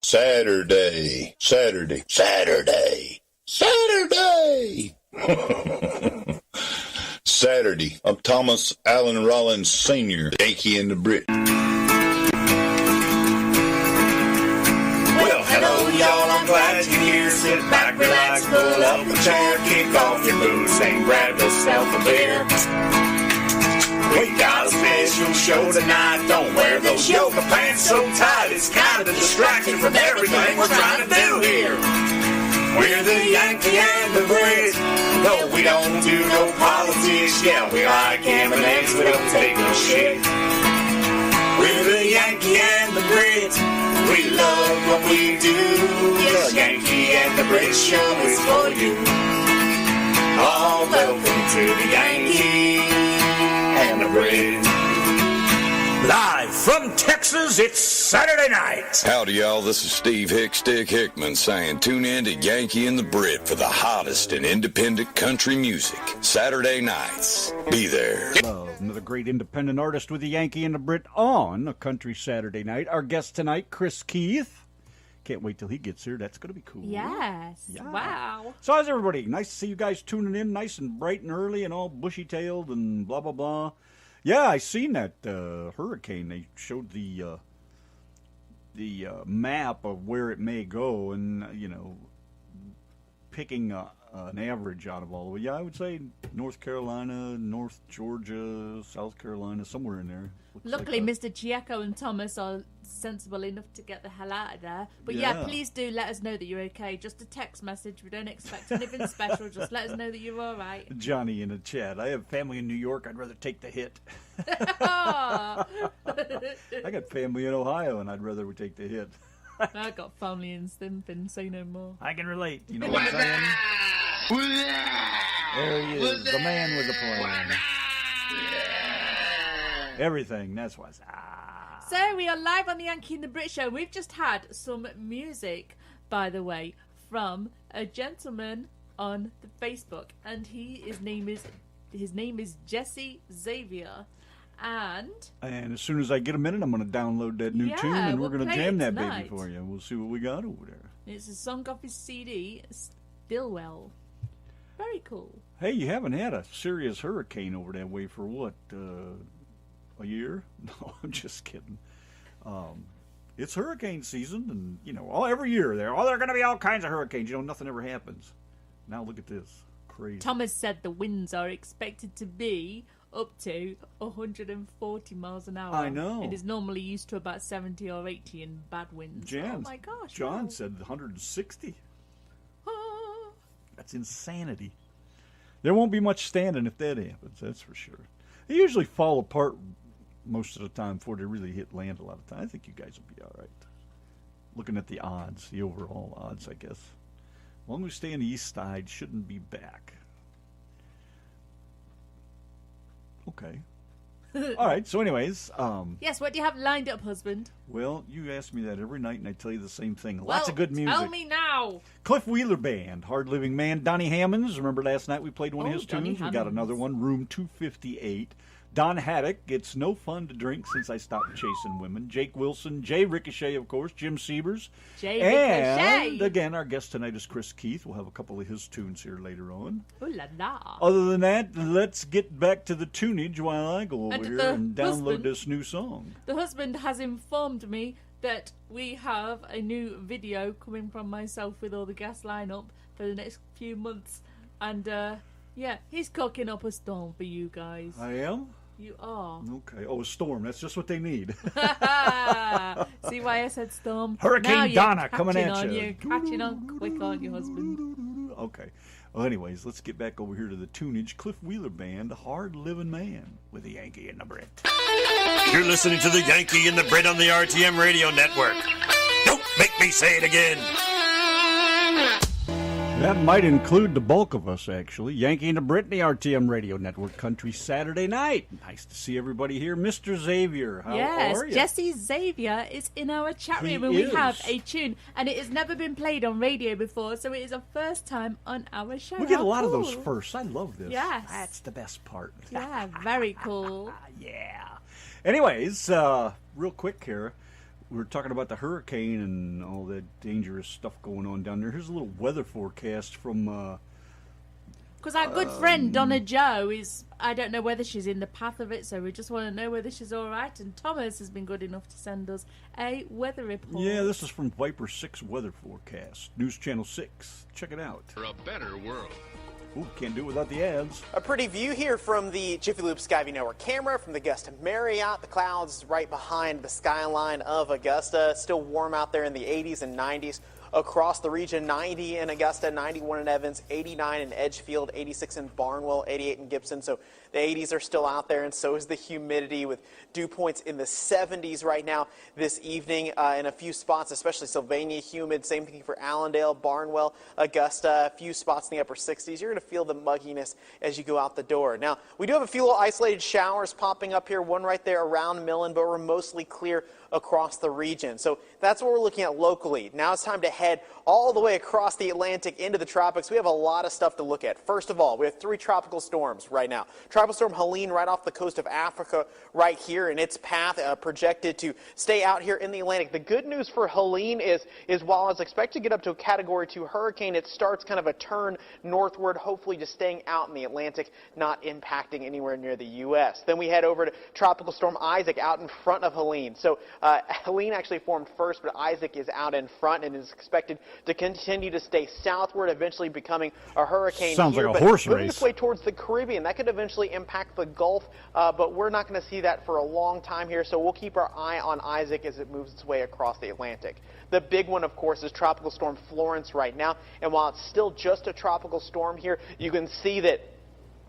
Saturday. Saturday. I'm Thomas Allen Rollins Sr., Yanki and the Brit. Well, hello, y'all, I'm glad you're here. Sit back, relax, pull up a chair, kick off your boots, and grab yourself a beer. We got a special show tonight. Don't wear those yoga pants so tight. It's kind of a distraction from everything we're trying to do here. We're the Yankee and the Brit. No, we don't do no politics. Yeah, we like M&M's, we don't take no shit. We're the Yankee and the Brit. We love what we do. The Yankee and the Brit show is for you. Oh, welcome to the Yankee and the Brit. Live from Texas, it's Saturday night. Howdy, y'all. This is Steve Hickstick Hickman saying tune in to Yankee and the Brit for the hottest in independent country music. Saturday nights. Be there. Another great independent artist with the Yankee and the Brit on a country Saturday night. Our guest tonight, Chris Keith. Can't wait till he gets here. That's going to be cool. Yes. Yeah. Wow. So how's everybody? Nice to see you guys tuning in nice and bright and early and all bushy-tailed and blah, blah, blah. Yeah, I seen that hurricane. They showed the map of where it may go and, picking an average out of all of it. Yeah, I would say North Carolina, North Georgia, South Carolina, somewhere in there. Luckily, Mr. Chieko and Thomas are sensible enough to get the hell out of there. But yeah, please do let us know that you're okay. Just a text message. We don't expect anything special. Just let us know that you're all right. Johnny in the chat. I have family in New York. I'd rather take the hit. I I got family in Ohio, and I'd rather we take the hit. got family in Stimpin, say no more. I can relate. You know what I'm saying? There he is, the man with the plan. Everything, that's what's So we are live on the Yankee and the Brit show. We've just had some music, by the way, from a gentleman on the Facebook, and his name is Jesse Xavier, and as soon as I get a minute, I'm going to download that new tune, and we're going to jam that tonight. baby for you. We'll see what we got over there. It's a song off his CD, Stillwell. Very cool. Hey, you haven't had a serious hurricane over that way for what, a year? No, I'm just kidding. It's hurricane season, and, every year there are going to be all kinds of hurricanes. Nothing ever happens. Now look at this. Crazy. Thomas said the winds are expected to be up to 140 miles an hour. I know. It is normally used to about 70 or 80 in bad winds. Oh my gosh. John wow. said 160. That's insanity. There won't be much standing if that happens, that's for sure. They usually fall apart most of the time before they really hit land a lot of time. I think you guys will be all right. Looking at the odds, the overall odds, I guess. As long as we stay on the east side, shouldn't be back. Okay. All right, so anyways. Yes, what do you have lined up, husband? Well, you ask me that every night, and I tell you the same thing. Lots of good music. Tell me now. Cliff Wheeler Band, Hard Living Man. Donnie Hammonds, remember last night we played one of his tunes? We got another one, Room 258. Don Haddock, It's No Fun to Drink Since I Stopped Chasing Women. Jake Wilson, Jay Ricochet, of course, Jim Siebers. Jay Ricochet. And again, our guest tonight is Chris Keith. We'll have a couple of his tunes here later on. Ooh la la. Other than that, let's get back to the tunage while I go over here and download this new song. The husband has informed me that we have a new video coming from myself with all the gas lineup for the next few months. And, yeah, he's cooking up a storm for you guys. I am? You are. Okay. Oh, a storm. That's just what they need. See why I said storm? Hurricane Donna coming at you. You're catching on quick, aren't you, husband? Okay. Well, anyways, let's get back over here to the tunage. Cliff Wheeler Band, Hard Living Man, with the Yankee and the Brit. You're listening to the Yankee and the Brit on the RTM Radio Network. Don't make me say it again. That might include the bulk of us, actually. Yankee and the Brit, the RTM Radio Network, Country Saturday Night. Nice to see everybody here. Mr. Xavier, how are you? Yes, Jesse Xavier is in our chat room, and we have a tune, and it has never been played on radio before, so it is a first time on our show. We get a lot of those firsts. I love this. Yes. That's the best part. Yeah, very cool. Yeah. Anyways, real quick here. we're talking about the hurricane and all that dangerous stuff going on down there. Here's a little weather forecast from. Because our good friend Donna Jo is, I don't know whether she's in the path of it, so we just want to know whether she's all right. And Thomas has been good enough to send us a weather report. Yeah, this is from Viper 6 Weather Forecast, News Channel 6. Check it out. For a better world. Ooh, can't do it without the ads. A pretty view here from the Jiffy Lube Skyview Network camera from the Augusta Marriott. The clouds right behind the skyline of Augusta. Still warm out there in the 80s and 90s. Across the region, 90 in Augusta, 91 in Evans, 89 in Edgefield, 86 in Barnwell, 88 in Gibson. So the 80s are still out there, and so is the humidity, with dew points in the 70s right now this evening in a few spots, especially Sylvania, humid. Same thing for Allendale, Barnwell, Augusta, a few spots in the upper 60s. You're going to feel the mugginess as you go out the door. Now, we do have a few little isolated showers popping up here, one right there around Millen, but we're mostly clear across the region. So that's what we're looking at locally. Now it's time to head all the way across the Atlantic into the tropics. We have a lot of stuff to look at. First of all, we have 3 tropical storms right now. Tropical storm Helene right off the coast of Africa right here, and its path projected to stay out here in the Atlantic. The good news for Helene is while it's expected to get up to a Category 2 hurricane, it starts kind of a turn northward, hopefully just staying out in the Atlantic, not impacting anywhere near the U.S. Then we head over to Tropical Storm Isaac out in front of Helene. So Helene actually formed first, but Isaac is out in front and is expected to continue to stay southward, eventually becoming a hurricane. Sounds here, like a horse moving race. its way towards the Caribbean. That could eventually impact the Gulf, but we're not going to see that for a long time here, so we'll keep our eye on Isaac as it moves its way across the Atlantic. The big one, of course, is Tropical Storm Florence right now, and while it's still just a tropical storm here, you can see that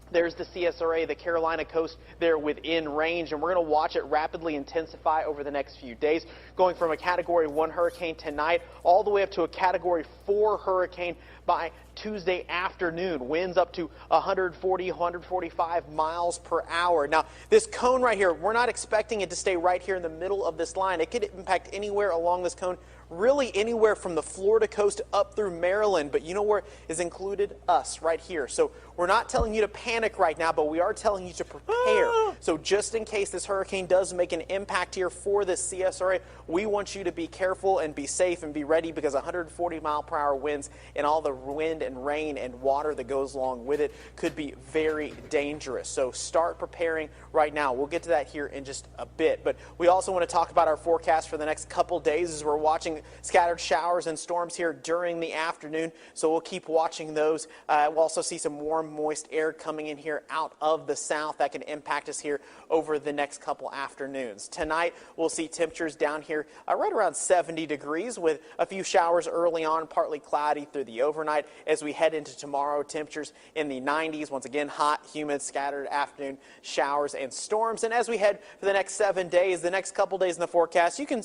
there's the CSRA, the Carolina coast, there within range, and we're going to watch it rapidly intensify over the next few days, going from a Category 1 hurricane tonight all the way up to a Category 4 hurricane by Tuesday afternoon. Winds up to 140, 145 miles per hour. Now, this cone right here, we're not expecting it to stay right here in the middle of this line. It could impact anywhere along this cone, really anywhere from the Florida coast up through Maryland, but you know where is included? Us, right here. So we're not telling you to panic right now, but we are telling you to prepare. So just in case this hurricane does make an impact here for this CSRA, we want you to be careful and be safe and be ready, because 140 mile per hour winds and all the wind and rain and water that goes along with it could be very dangerous. So start preparing right now. We'll get to that here in just a bit, but we also want to talk about our forecast for the next couple days as we're watching scattered showers and storms here during the afternoon, so we'll keep watching those. We'll also see some warm, moist air coming in here out of the south that can impact us here over the next couple afternoons. Tonight, we'll see temperatures down here right around 70 degrees with a few showers early on, partly cloudy through the overnight. As we head into tomorrow, temperatures in the 90s, once again, hot, humid, scattered afternoon showers and storms. And as we head for the next 7 days, the next couple days in the forecast, you can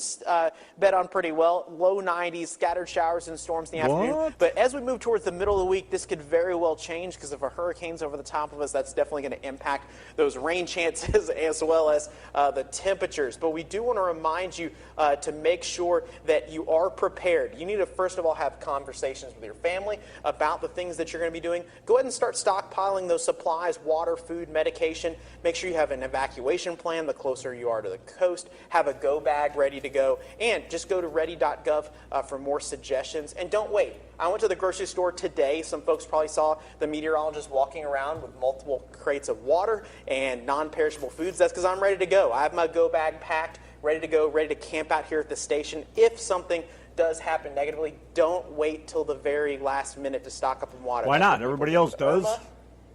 bet on pretty well. Low 90s, scattered showers and storms in the afternoon. But as we move towards the middle of the week, this could very well change, because if a hurricane's over the top of us, that's definitely going to impact those rain chances as well as the temperatures. But we do want to remind you to make sure that you are prepared. You need to, first of all, have conversations with your family about the things that you're going to be doing. Go ahead and start stockpiling those supplies, water, food, medication. Make sure you have an evacuation plan the closer you are to the coast. Have a go bag ready to go. And just go to ready.gov for more suggestions. And don't wait. I went to the grocery store today. Some folks probably saw the meteorologist walking around with multiple crates of water and non-perishable foods. That's because I'm ready to go. I have my go bag packed, ready to go, ready to camp out here at the station. If something does happen negatively, don't wait till the very last minute to stock up on water. Why not? Everybody else does.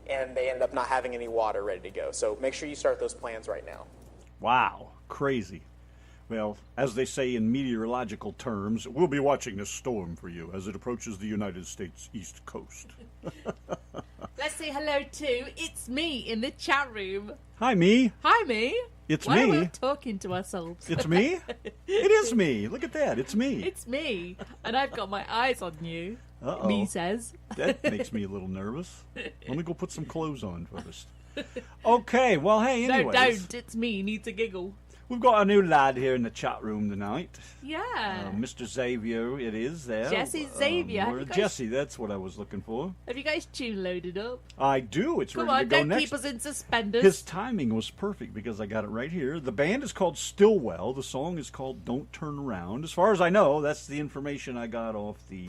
And they end up not having any water ready to go. So make sure you start those plans right now. Wow, crazy. Well, as they say in meteorological terms, we'll be watching this storm for you as it approaches the United States East Coast. Let's say hello to It's Me in the chat room. Hi, me. Hi, me. It's Why me. are we talking to ourselves? It's me? It is me. Look at that. It's me. It's me. And I've got my eyes on you. Uh-oh. Me says. That makes me a little nervous. Let me go put some clothes on first. Okay, well, hey, anyways. No, don't. It's me. You need to giggle. We've got a new lad here in the chat room tonight. Yeah. Mr. Xavier, it is there. Jesse Xavier. Or Jesse, that's what I was looking for. Have you guys tune loaded up? I do. It's Come ready on, to go don't next. keep us in suspenders. His timing was perfect because I got it right here. The band is called Stillwell. The song is called Don't Turn Around. As far as I know, that's the information I got off the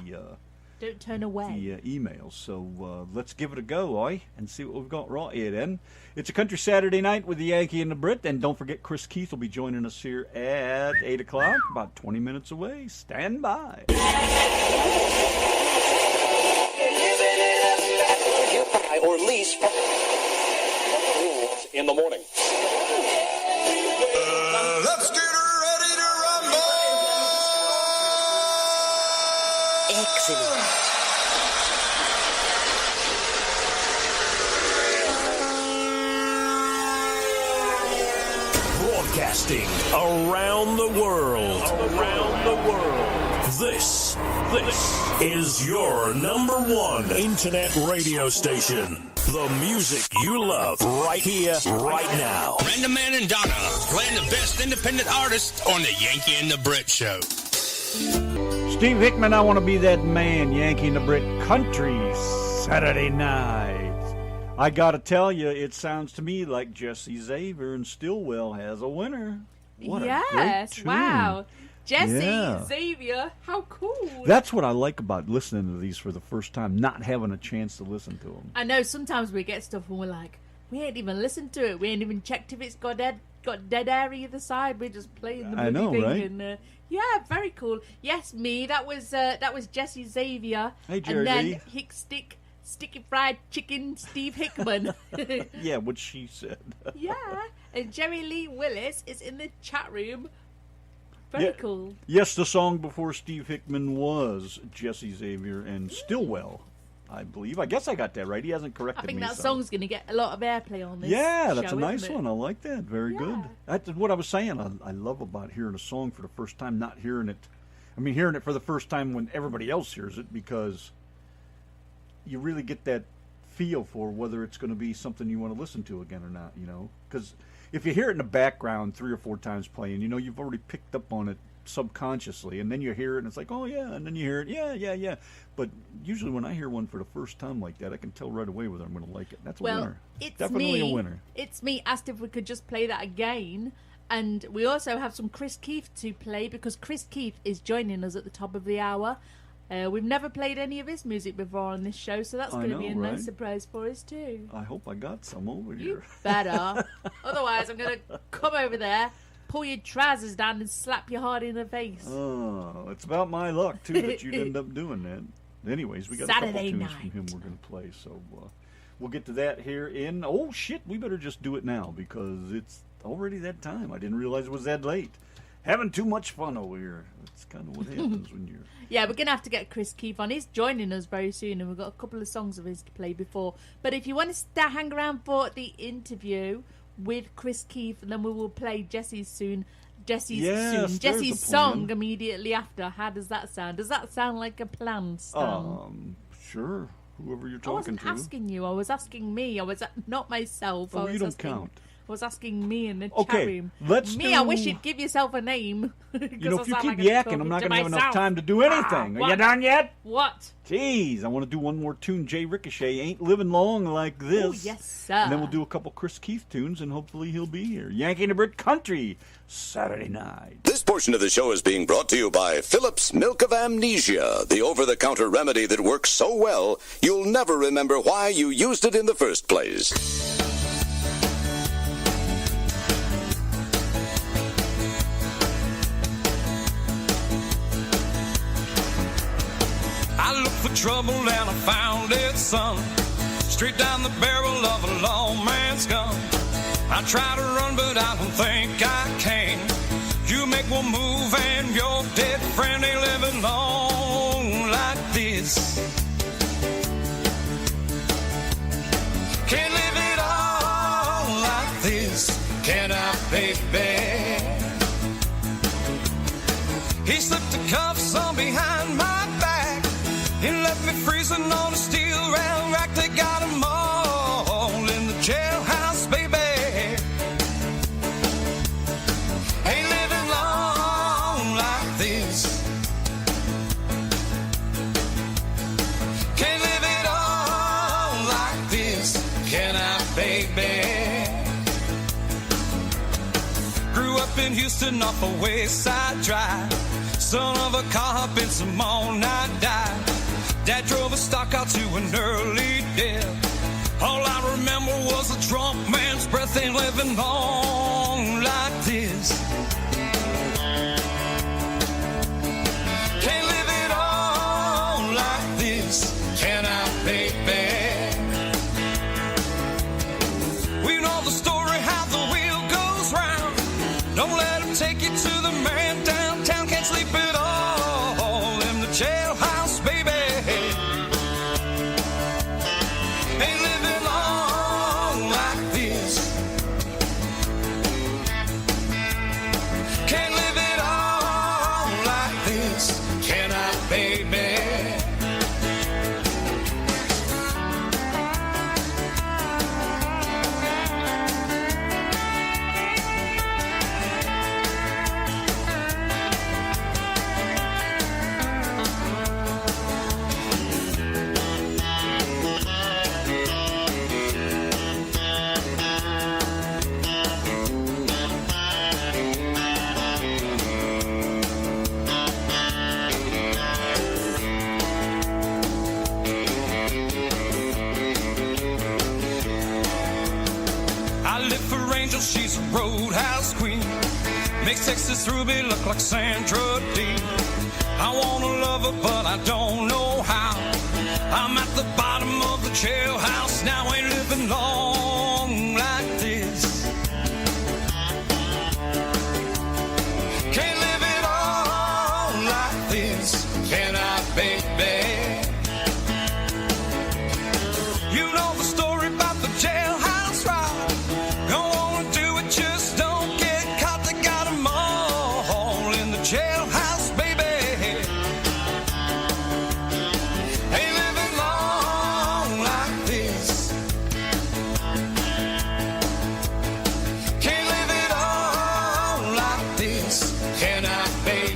Don't turn away. emails. So let's give it a go, oi, and see what we've got right here then. It's a country Saturday night with the Yankee and the Brit, and don't forget Chris Keith will be joining us here at 8 o'clock, about 20 minutes away. Stand by. Or lease in the morning. Let's get ready to rumble! Excellent. Broadcasting around the world. This is your number one internet radio station. The music you love right here, right now. Brenda Man and Donna playing the best independent artists on the Yankee and the Brit Show. Steve Hickman, I Want to Be That Man, Yankee and the Brit Country, Saturday night. I got to tell you, it sounds to me like Jesse Xavier and Stillwell has a winner. What a great tune. Wow. Jesse, Yeah. Xavier, how cool. That's what I like about listening to these for the first time, not having a chance to listen to them. I know sometimes we get stuff and we're like, we ain't even listened to it. We ain't even checked if it's got dead air either side. We're just playing the I bloody know, thing. right? And, yeah, very cool. Yes, me. That was Jesse Xavier. Hey, Jerry and Lee. then Sticky Fried Chicken Steve Hickman. Yeah, what she said. Yeah, and Jerry Lee Willis is in the chat room. Very Yeah. cool. Yes, the song before Steve Hickman was Jesse Xavier and Stillwell, I believe. I guess I got that right. He hasn't corrected I think me. that so. song's going to get a lot of airplay on this Yeah, that's show, a nice isn't it? one. I like that. Very good. Yeah. That's what I was saying. I love about hearing a song for the first time, not hearing it. I mean, hearing it for the first time when everybody else hears it, because you really get that feel for whether it's going to be something you want to listen to again or not, you know? Because if you hear it in the background 3 or 4 times playing, you know, you've already picked up on it subconsciously, and then you hear it and it's like, oh yeah, and then you hear it, yeah. But usually when I hear one for the first time like that, I can tell right away whether I'm going to like it. That's a winner. It's Definitely me. a winner. It's me asked if we could just play that again. And we also have some Chris Keith to play because Chris Keith is joining us at the top of the hour. We've never played any of his music before on this show, so that's going to be a nice surprise for us too. I hope I got some over You here. better. Otherwise, I'm going to come over there, pull your trousers down and slap you hard in the face. Oh, it's about my luck, too, that you'd end up doing that. Anyways, we got Saturday a couple tunes night. from him we're going to play, so we'll get to that here in... Oh, shit, we better just do it now, because it's already that time. I didn't realize it was that late. Having too much fun over here. That's kind of what happens when you're... Yeah, we're going to have to get Chris Keith on. He's joining us very soon, and we've got a couple of songs of his to play before. But if you want to hang around for the interview with Chris Keith, then we will play Jesse's Jesse's song immediately after. How does that sound? Does that sound like a plan, Stan? Sure. Whoever you're I talking wasn't to. asking you. I was asking me. I was not myself. Oh, I was you don't asking, count. I was asking me in the Okay, chat room. let's me, I wish do- you'd give yourself a name. You know, if you keep yakking, I'm not going to have enough time to do anything. Are you what? done yet? What? Jeez, I want to do one more tune. Jay Ricochet Ain't Living Long Like This. Oh, yes, sir. And then we'll do a couple Chris Keith tunes, and hopefully he'll be here. Yankee and the Brit Country, Saturday night. This portion of the show is being brought to you by Phillips Milk of Amnesia, the over-the-counter remedy that works so well, you'll never remember why you used it in the first place. I looked for trouble and I found it, son. Straight down the barrel of a lawman's gun. I try to run, but I don't think I can. You make one move and your dead friend ain't living long like this. Can't live it all like this, can I, baby? He slipped the cuffs on behind my back. He left me freezing on a steel rail rack. They got 'em all in the jailhouse, baby. in Houston off a Wayside Drive. Son of a car hop in some all-night dive. Dad drove a stock out to an early death. All I remember was a drunk man's breath. Ain't living long like this. Can't live it all like this. Can I, baby? We know the story how the wheel goes round. Don't let him take you to the man downtown. Can't sleep at all in the jailhouse, baby. Ain't living long like this. Can't live it all like this. Can I, baby? She's a roadhouse queen. Makes Texas Ruby look like Sandra Dee. I wanna love her, but I don't know how. I'm at the bottom of the jailhouse now. Ain't living long like this. Can't live it all like this. Can I, baby? You know the story about the jailhouse ride. Don't wanna do it, just don't get caught. They got 'em all in the jailhouse, baby. Ain't living long like this. Can't live it all like this. Can I, baby?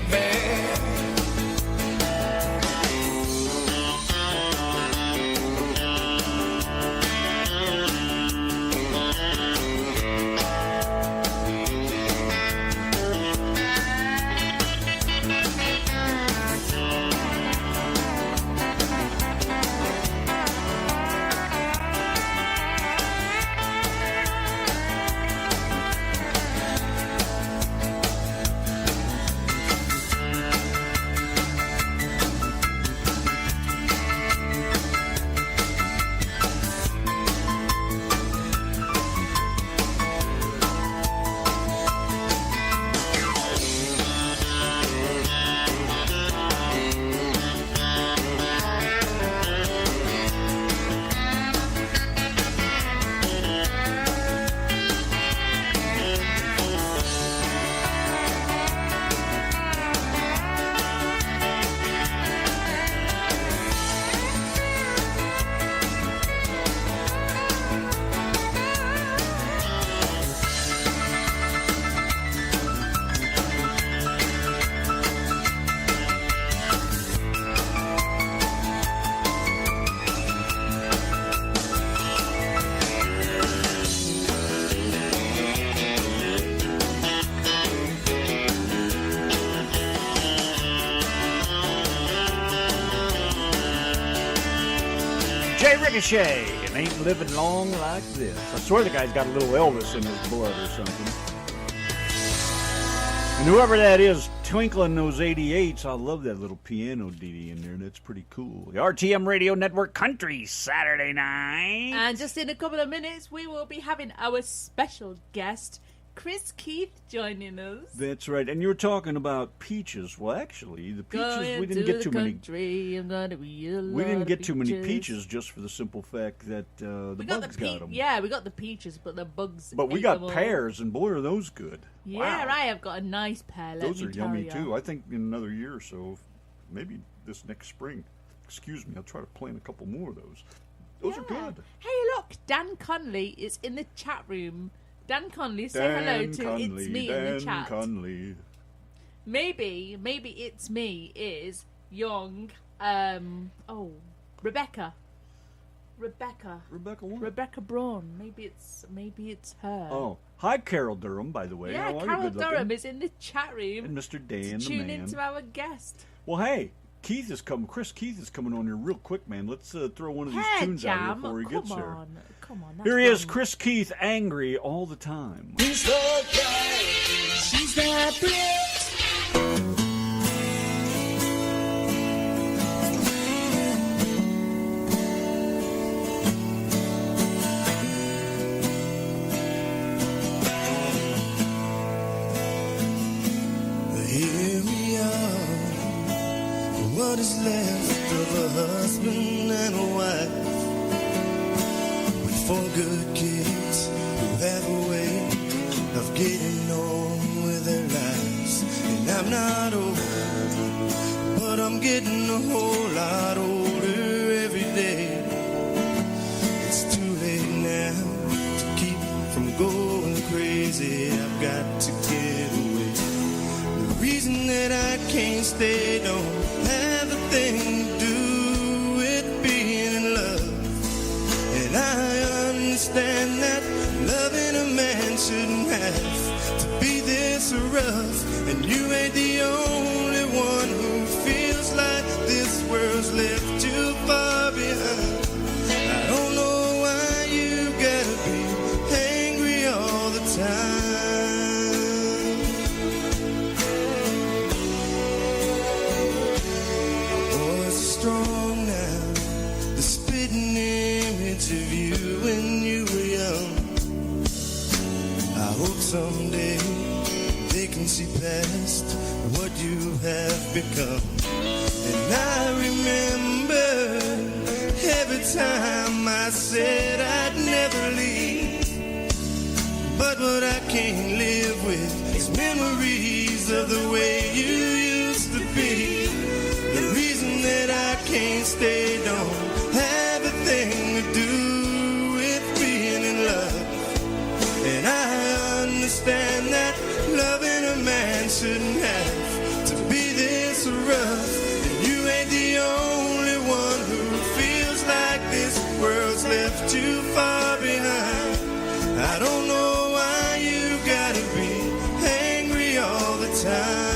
Ricochet, and ain't living long like this. I swear the guy's got a little Elvis in his blood or something. And whoever that is, twinkling those 88s, I love that little piano ditty in there. That's pretty cool. The RTM Radio Network Country, Saturday night. And just in a couple of minutes, we will be having our special guest, Chris Keith, joining us. That's right. And you were talking about peaches. Well, actually, the peaches, we didn't get too many. We didn't get too many peaches just for the simple fact that the bugs got them. Yeah, we got the peaches, but the bugs. But we got pears, and boy, are those good. Yeah, wow. I have got a nice pear. Those are yummy too. I think in another year or so, maybe this next spring. Excuse me, I'll try to plant a couple more of those. Those are good. Hey, look, Dan Conley is in the chat room. Dan Conley, say hello to It's Me in the chat. Conley. Maybe It's Me is young. Rebecca what? Rebecca Braun. Maybe it's her. Oh, Hi, Carol Durham, by the way. Yeah, How are Carol you? Good Durham looking? is in the chat room. And Mr. Dan, the tune man. into our guest. Well, hey, Keith is coming. Chris Keith is coming on here real quick, man. Let's throw one of these Hey, tunes Jam. out here before he gets Come here. on. Come on. Here he is, Chris Keith, angry all the time. He's the guy. She's that Brit. Here we are, what is left of a husband and a wife, with 4 good kids who have a way of getting on with their lives. And I'm not old, but I'm getting a whole lot older every day. It's too late now to keep from going crazy. I've got to get away. The reason that I can't stay don't have a thing to do with being in love. And I understand that loving a man shouldn't have to be this rough. And you ain't the only one who feels like this world's left too far behind. I don't know why you gotta be angry all the time. Strong now, the spitting image of you when you were young. I hope someday they can see past what you have become. And I remember every time I said I'd never leave. But what I can't live with is memories of the way you used to be. The reason that I can't stay don't have a thing to do with being in love. And I understand that loving a man shouldn't have to be this rough. And you ain't the only one who feels like this world's left too far behind. I don't know why you gotta be angry all the time.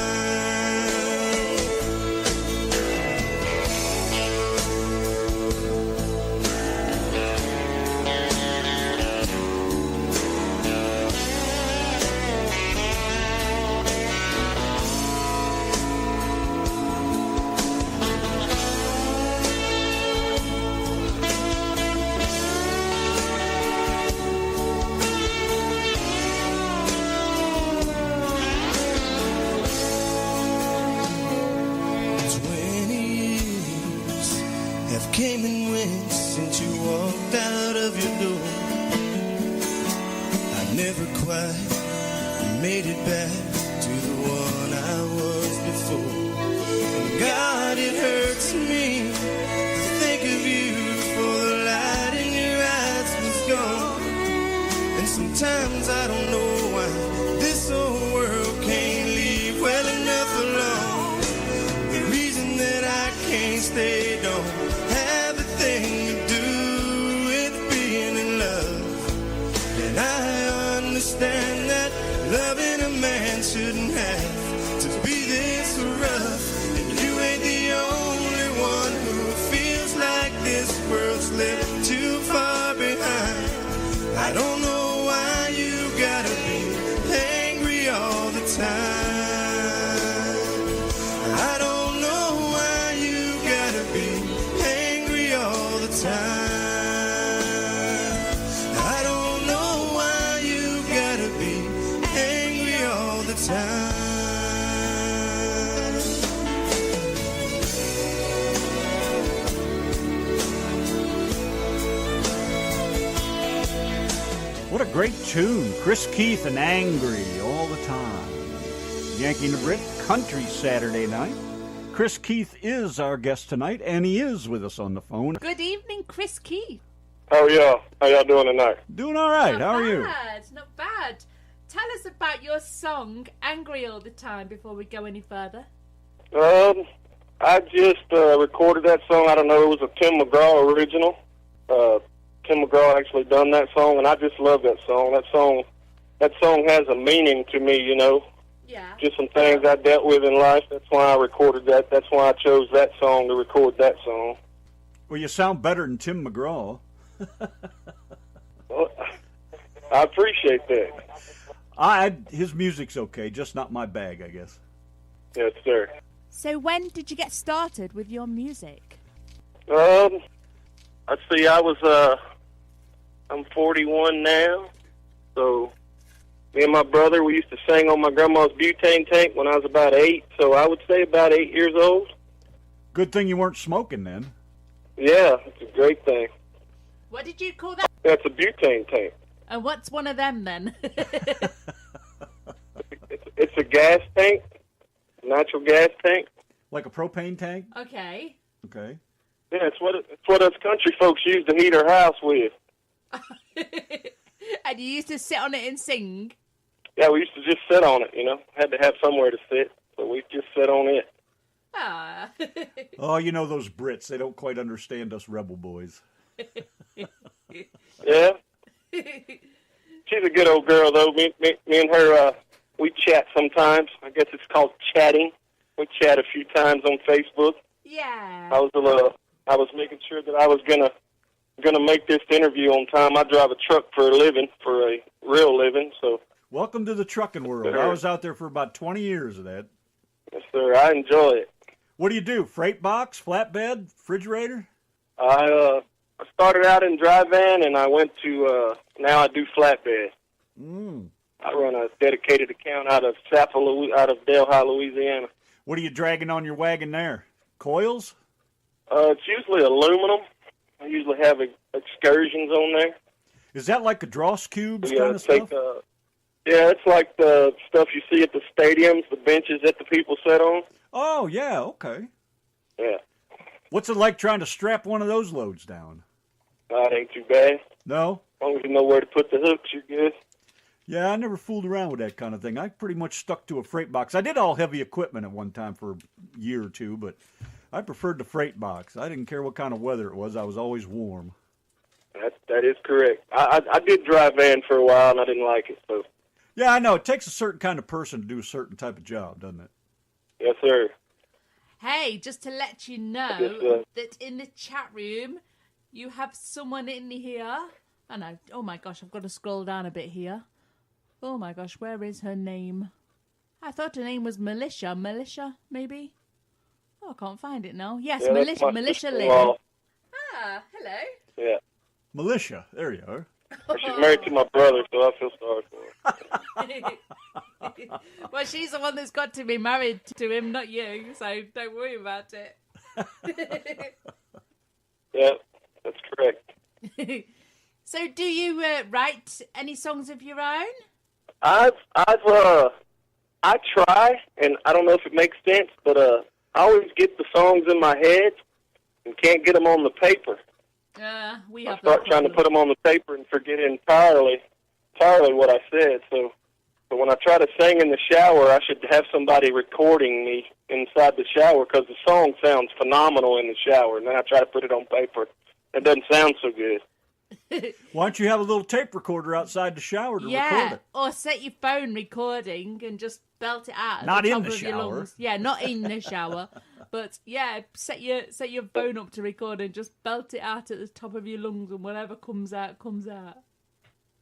Came and went since you walked out of your door. I never quite made it back to the one I was before. And God, it hurts me to think of you, for the light in your eyes was gone. And sometimes I don't know why this old world can't leave well enough alone. The reason that I can't stay don't have a thing to do with being in love. And I understand that loving a man shouldn't have to be this rough. And you ain't the only one who feels like this world's left too far behind. I don't know why you gotta be angry all the time. I don't know why you gotta be angry all the time. I don't know why you gotta be angry all the time. What a great tune. Chris Keith and Angry all the time. Yankee and the Brit, Country Saturday night. Chris Keith is our guest tonight, and he is with us on the phone. Good evening, Chris Keith. How are y'all? How y'all doing tonight? Doing all right. How are you? Not bad. Tell us about your song, Angry All the Time, before we go any further. I just recorded that song. I don't know, it was a Tim McGraw original. Tim McGraw actually done that song, and I just love that song. That song that song has a meaning to me, you know. Yeah. Just some things I dealt with in life. That's why I recorded that. That's why I chose that song to record that song. Well, you sound better than Tim McGraw. Well, I appreciate that. His music's okay, just not my bag, I guess. Yes, sir. So when did you get started with your music? Let's see, I'm 41 now, so me and my brother, we used to sing on my grandma's butane tank when I was about 8, so I would say about 8 years old. Good thing you weren't smoking then. Yeah, it's a great thing. What did you call that? That's a butane tank. And what's one of them then? It's a gas tank, natural gas tank. Like a propane tank? Okay. Okay. Yeah, it's what us country folks use to heat our house with. And you used to sit on it and sing? Yeah, we used to just sit on it, you know. Had to have somewhere to sit, so we just sit on it. Ah. Oh, you know those Brits. They don't quite understand us rebel boys. Yeah. She's a good old girl, though. Me and her, we chat sometimes. I guess it's called chatting. We chat a few times on Facebook. Yeah. I was making sure that I was gonna make this interview on time. I drive a truck for a living, for a real living. So. Welcome to the trucking world. Sir. I was out there for about 20 years of that. Yes, sir. I enjoy it. What do you do? Freight box, flatbed, refrigerator? I started out in dry van, and I went to now I do flatbed. I run a dedicated account out of Delhi, Louisiana. What are you dragging on your wagon there? Coils? It's usually aluminum. I usually have excursions on there. Is that like a dross cubes Yeah, kind of stuff? Yeah, it's like the stuff you see at the stadiums, the benches that the people sit on. Oh, yeah, okay. Yeah. What's it like trying to strap one of those loads down? It ain't too bad. No? As long as you know where to put the hooks, you're good. Yeah, I never fooled around with that kind of thing. I pretty much stuck to a freight box. I did all heavy equipment at one time for a year or two, but I preferred the freight box. I didn't care what kind of weather it was. I was always warm. That is correct. I did drive van for a while, and I didn't like it. So. Yeah, I know. It takes a certain kind of person to do a certain type of job, doesn't it? Yes, sir. Hey, just to let you know that in the chat room, you have someone in here. I know. Oh, my gosh, I've got to scroll down a bit here. Oh, my gosh, where is her name? I thought her name was Militia. Militia, maybe? Oh, I can't find it now. Yes, Yeah, Militia Lynn. Ah, hello. Yeah. Militia. There you are. She's married to my brother, so I feel sorry for her. Well, she's the one that's got to be married to him, not you, so don't worry about it. Yeah, that's correct. So, do you write any songs of your own? I try, and I don't know if it makes sense, but I always get the songs in my head and can't get them on the paper. We have I start trying to put them on the paper and forget entirely what I said. So when I try to sing in the shower, I should have somebody recording me inside the shower because the song sounds phenomenal in the shower. And then I try to put it on paper. It doesn't sound so good. Why don't you have a little tape recorder outside the shower to record it? Or set your phone recording and just belt it out. Not the in top the of your shower. lungs. Yeah, not in the shower. But yeah, set your phone up to record and just belt it out at the top of your lungs, and whatever comes out, comes out.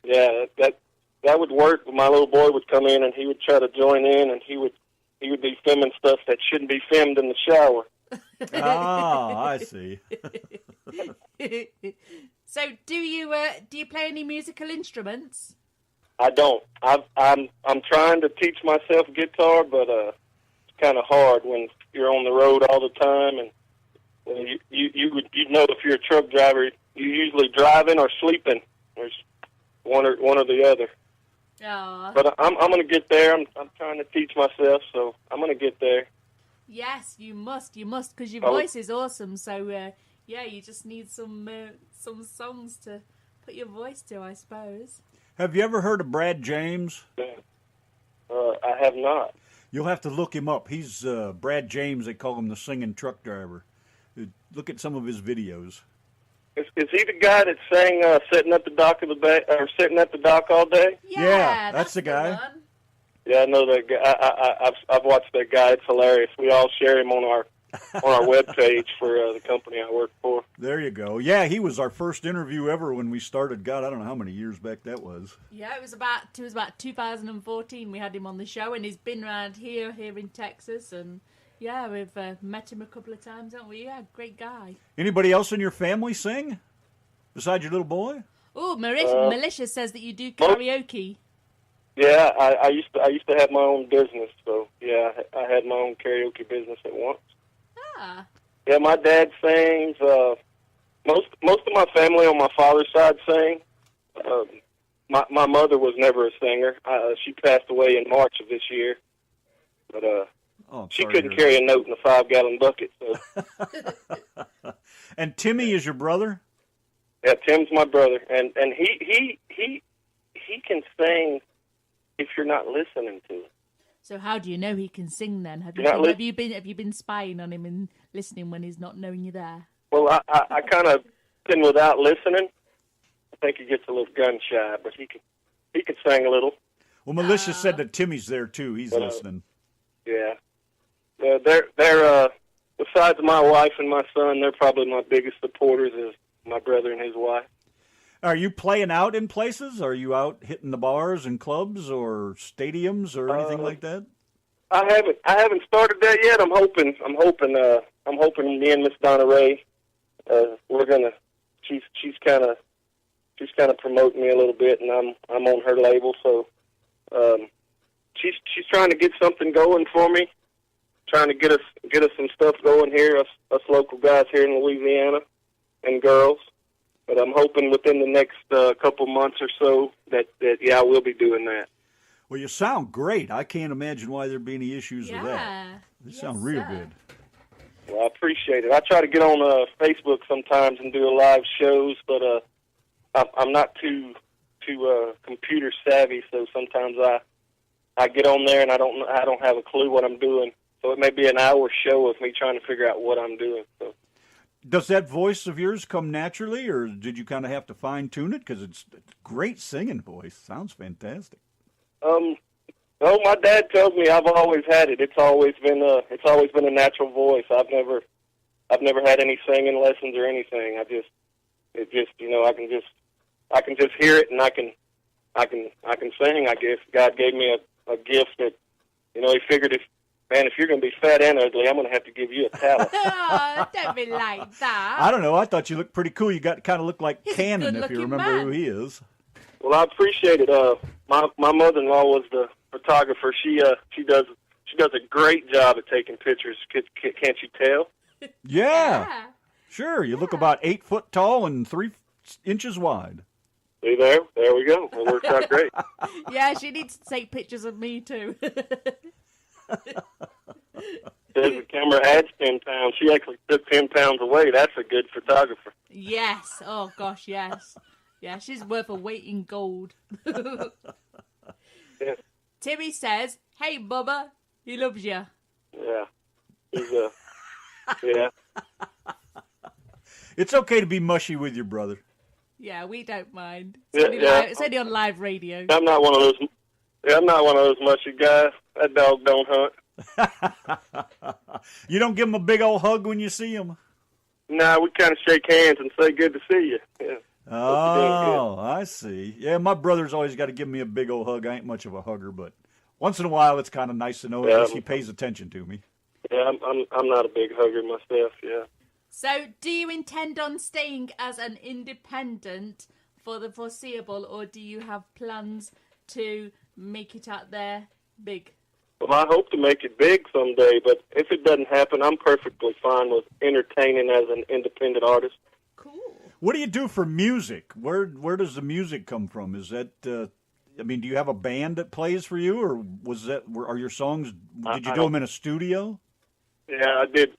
Yeah, that would work. My little boy would come in and he would try to join in, and he would be filming stuff that shouldn't be filmed in the shower. Ah, I see. So, do you play any musical instruments? I don't. I'm trying to teach myself guitar, but it's kind of hard when you're on the road all the time, and you know if you're a truck driver, you're usually driving or sleeping. There's one or the other. Aww. But I'm going to get there. I'm trying to teach myself, so I'm going to get there. Yes, you must, because your voice is awesome. So yeah, you just need some songs to put your voice to, I suppose. Have you ever heard of Brad James? I have not. You'll have to look him up. He's Brad James. They call him the singing truck driver. Look at some of his videos. Is he the guy that sang "Sitting at the Dock of the Bay" or "Sitting at the Dock All Day"? Yeah, that's the guy. one. Yeah, I know that guy. I've watched that guy. It's hilarious. We all share him on our webpage for the company I work for. There you go. Yeah, he was our first interview ever when we started. God, I don't know how many years back that was. Yeah, it was about 2014. We had him on the show, and he's been around here in Texas, and yeah, we've met him a couple of times, haven't we? Yeah, great guy. Anybody else in your family sing besides your little boy? Oh, Militia says that you do karaoke. Yeah, I used to have my own business, so yeah, I had my own karaoke business at once. Ah. Yeah, my dad sings. Most of my family on my father's side sang. My mother was never a singer. She passed away in March of this year, but she couldn't carry a note in a 5-gallon bucket. So. And Timmy is your brother? Yeah, Tim's my brother, and he can sing if you're not listening to him. So how do you know he can sing then? Have you been spying on him and listening when he's not knowing you're there? Well, I kind of been without listening. I think he gets a little gun shy, but he can sing a little. Well, Militia said that Timmy's there too. He's listening. Yeah, they're besides my wife and my son, they're probably my biggest supporters. Is my brother and his wife. Are you playing out in places? Are you out hitting the bars and clubs or stadiums or anything like that? I haven't started that yet. I'm hoping. Me and Miss Donna Ray, we're gonna. She's kind of promoting me a little bit, and I'm on her label. So, she's trying to get something going for me. Trying to get us some stuff going here. Us local guys here in Louisiana, and girls. But I'm hoping within the next couple months or so that I will be doing that. Well, you sound great. I can't imagine why there'd be any issues with that. You sound real good. Well, I appreciate it. I try to get on Facebook sometimes and do live shows, but I'm not too computer savvy, so sometimes I get on there and I don't have a clue what I'm doing. So it may be an hour show of me trying to figure out what I'm doing. So. Does that voice of yours come naturally, or did you kind of have to fine-tune it? Because it's a great singing voice. Sounds fantastic. No, my dad tells me I've always had it. It's always been a natural voice. I've never had any singing lessons or anything. I can just hear it and I can sing. I guess God gave me a gift that, he figured if you're going to be fat and ugly, I'm going to have to give you a talent. Oh, don't be like that. I don't know. I thought you looked pretty cool. You kind of look like Cannon, if you remember who he is. Well, I appreciate it. My mother-in-law was the photographer. She does a great job at taking pictures. Can't you tell? Yeah. Sure. You look about 8 foot tall and 3 inches wide. See there? There we go. It works out great. Yeah, she needs to take pictures of me too. Says the camera adds 10 pounds. She actually took 10 pounds away. That's a good photographer. Yes. Oh, gosh, yes. Yeah, she's worth a weight in gold. Yeah. Timmy says, hey, Bubba, he loves you. Yeah. He's yeah. It's okay to be mushy with your brother. Yeah, we don't mind. It's It's only on live radio. I'm not one of those. Yeah, I'm not one of those mushy guys. That dog don't hunt. You don't give him a big old hug when you see him? Nah, we kind of shake hands and say good to see you. Yeah. Oh, I see. Yeah, my brother's always got to give me a big old hug. I ain't much of a hugger, but once in a while it's kind of nice to know at least he pays attention to me. Yeah, I'm not a big hugger myself, yeah. So, do you intend on staying as an independent for the foreseeable, or do you have plans to make it out there big? Well, I hope to make it big someday, but if it doesn't happen, I'm perfectly fine with entertaining as an independent artist. Cool. What do you do for music? Where does the music come from? Is that, do you have a band that plays for you, or are your songs, did you do them in a studio? Yeah, I did,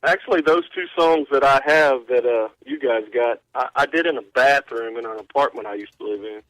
actually those 2 songs that I have that you guys got, I did in a bathroom in an apartment I used to live in.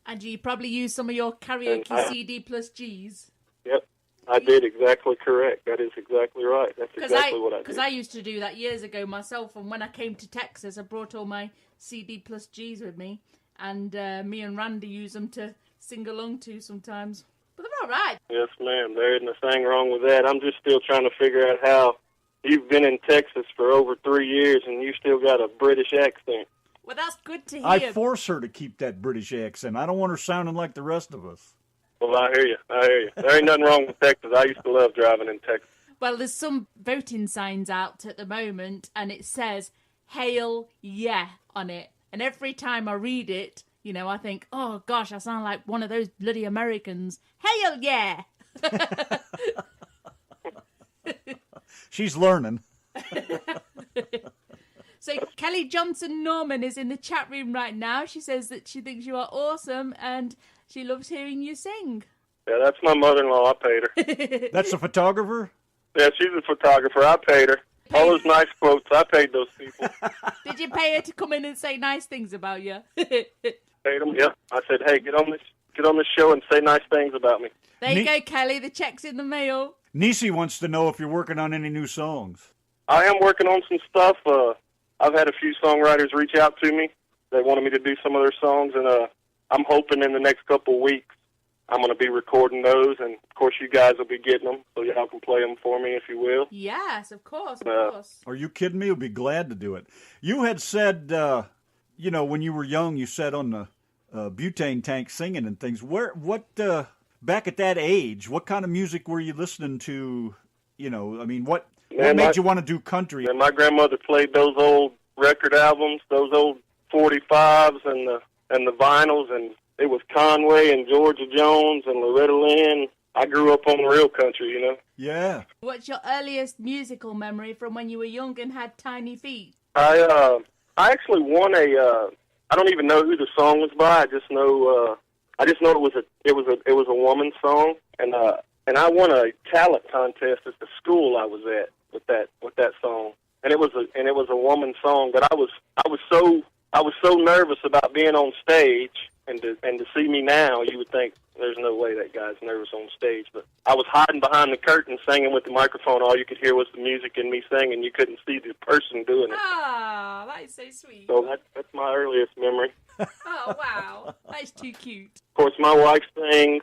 And you probably use some of your karaoke CD plus G's. Yep. I did exactly correct. That is exactly right. That's exactly what I did. Because I used to do that years ago myself, and when I came to Texas, I brought all my CD plus Gs with me, and me and Randy use them to sing along to sometimes. But they're all right. Yes, ma'am. There isn't a thing wrong with that. I'm just still trying to figure out how you've been in Texas for over 3 years and you still got a British accent. Well, that's good to hear. I force her to keep that British accent. I don't want her sounding like the rest of us. Well, I hear you. There ain't nothing wrong with Texas. I used to love driving in Texas. Well, there's some voting signs out at the moment, and it says, Hail Yeah, on it. And every time I read it, you know, I think, oh, gosh, I sound like one of those bloody Americans. Hail Yeah! She's learning. So Kelly Johnson Norman is in the chat room right now. She says that she thinks you are awesome and she loves hearing you sing. Yeah, that's my mother-in-law. I paid her. That's a photographer? Yeah, she's a photographer. I paid her. All those nice quotes, I paid those people. Did you pay her to come in and say nice things about you? Paid them, yeah. I said, hey, get on this show and say nice things about me. There you go, Kelly. The check's in the mail. Nisi wants to know if you're working on any new songs. I am working on some stuff. I've had a few songwriters reach out to me. They wanted me to do some of their songs, and I'm hoping in the next couple of weeks I'm going to be recording those, and of course you guys will be getting them, so y'all can play them for me if you will. Yes, of course, of course. Are you kidding me? I'll be glad to do it. You had said, you know, when you were young, you sat on the butane tank singing and things. Back at that age, what kind of music were you listening to? You know, I mean, what made you want to do country? And my grandmother played those old record albums, those old 45s and the vinyls, and it was Conway and Georgia Jones and Loretta Lynn. I grew up on the real country, you know. Yeah. What's your earliest musical memory from when you were young and had tiny feet? I actually won I don't even know who the song was by. I just know it was a woman's song, and I won a talent contest at the school I was at with that song, and it was a woman's song. But I was so nervous about being on stage, and to see me now, you would think there's no way that guy's nervous on stage. But I was hiding behind the curtain, singing with the microphone. All you could hear was the music and me singing. You couldn't see the person doing it. Ah, that is so sweet. So that's my earliest memory. Oh wow, that's too cute. Of course, my wife sings.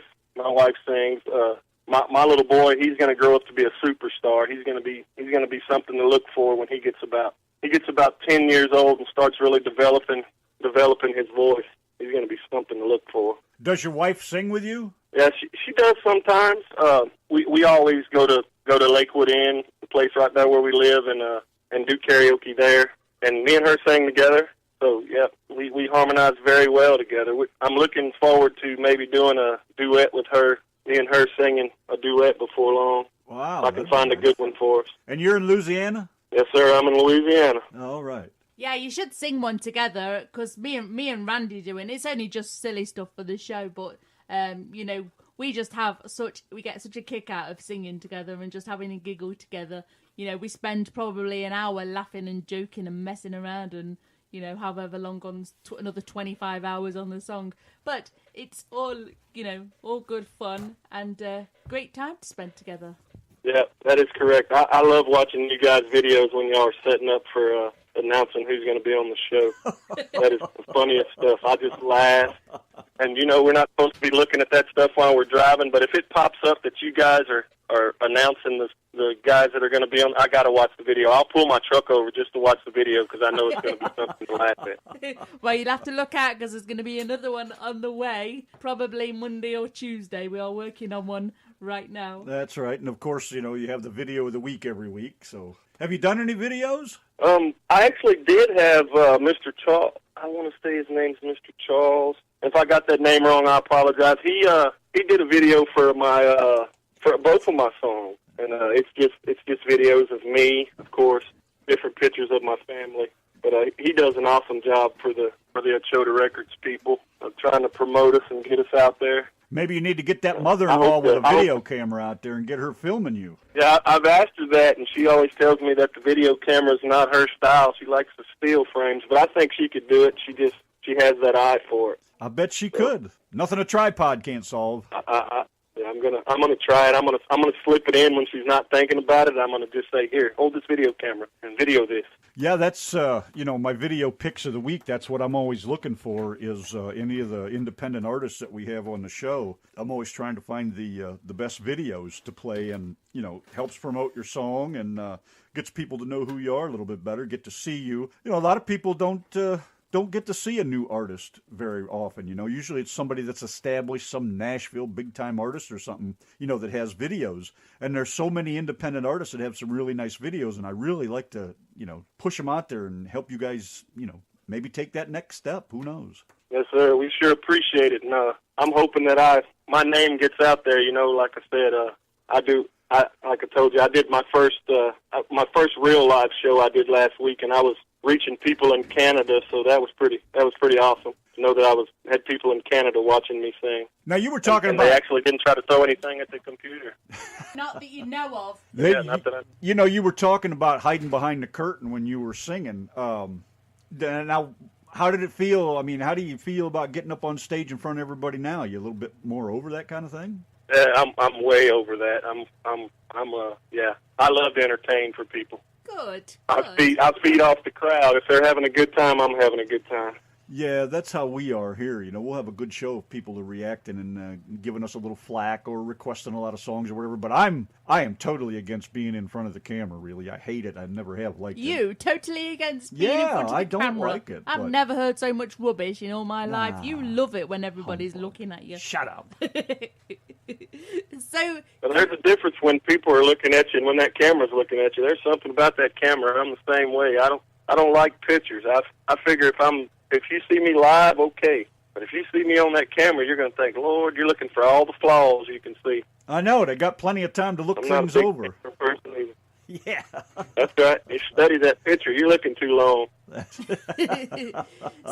My little boy, he's going to grow up to be a superstar. He's going to be something to look for when he gets about 10 years old and starts really developing his voice. He's going to be something to look for. Does your wife sing with you? Yeah, she does sometimes. We always go to Lakewood Inn, the place right there where we live, and do karaoke there. And me and her sing together. So yeah, we harmonize very well together. I'm looking forward to maybe doing a duet with her. Me and her singing a duet before long. Wow. I can find a good one for us. And you're in Louisiana? Yes, sir. I'm in Louisiana. All right. Yeah, you should sing one together, because me and Randy doing it's only just silly stuff for the show, but you know, we get such a kick out of singing together and just having a giggle together. You know, we spend probably an hour laughing and joking and messing around, and you know, however long on another 25 hours on the song. But it's all, you know, all good fun and great time to spend together. Yeah, that is correct. I love watching you guys' videos when y'all are setting up for announcing who's going to be on the show. That is the funniest stuff. I just laugh. And, you know, we're not supposed to be looking at that stuff while we're driving, but if it pops up that you guys are announcing the guys that are going to be on, I got to watch the video. I'll pull my truck over just to watch the video because I know it's going to be something to laugh at. Well, you'll have to look out because there's going to be another one on the way, probably Monday or Tuesday. We are working on one right now. That's right. And, of course, you know, you have the video of the week every week. So have you done any videos? I actually did have Mr. Charles. I want to say his name's Mr. Charles. If I got that name wrong, I apologize. He did a video for my for both of my songs, and it's just videos of me, of course, different pictures of my family. But he does an awesome job for the Achota Records people, trying to promote us and get us out there. Maybe you need to get that mother-in-law with a video camera out there and get her filming you. Yeah, I've asked her that, and she always tells me that the video camera is not her style. She likes the still frames, but I think she could do it. She has that eye for it. I bet she could. Nothing a tripod can't solve. Yeah, I'm gonna try it. I'm gonna slip it in when she's not thinking about it. I'm gonna just say, here, hold this video camera and video this. Yeah, that's my video picks of the week. That's what I'm always looking for is any of the independent artists that we have on the show. I'm always trying to find the best videos to play, and helps promote your song and gets people to know who you are a little bit better, get to see you. A lot of people don't get to see a new artist very often. Usually it's somebody that's established, some Nashville big-time artist or something, that has videos. And there's so many independent artists that have some really nice videos, and I really like to, push them out there and help you guys, maybe take that next step. Who knows? Yes, sir. We sure appreciate it. And I'm hoping that my name gets out there. Like I said, like I told you, I did my first real live show I did last week, and I was reaching people in Canada, so that was pretty awesome to know that I had people in Canada watching me sing. Now you were talking and about they actually didn't try to throw anything at the computer. Not that you know of. Not that I... You were talking about hiding behind the curtain when you were singing. Now, how did it feel? I mean, how do you feel about getting up on stage in front of everybody now? You a little bit more over that kind of thing? I'm way over that. I love to entertain for people. Good. I feed off the crowd. If they're having a good time, I'm having a good time. Yeah, that's how we are here. We'll have a good show of people are reacting and giving us a little flack or requesting a lot of songs or whatever. But I am totally against being in front of the camera. Really, I hate it. I never have liked it. You totally against being in front of the camera? Yeah, I don't like it. I've never heard so much rubbish in all my life. You love it when everybody's looking at you. Shut up. But there's a difference when people are looking at you and when that camera's looking at you. There's something about that camera. I'm the same way. I don't like pictures. I figure if you see me live, okay. But if you see me on that camera, you're going to think, Lord, you're looking for all the flaws you can see. I know. They got plenty of time to look things over. Person either. Yeah. That's right. You study that picture. You're looking too long.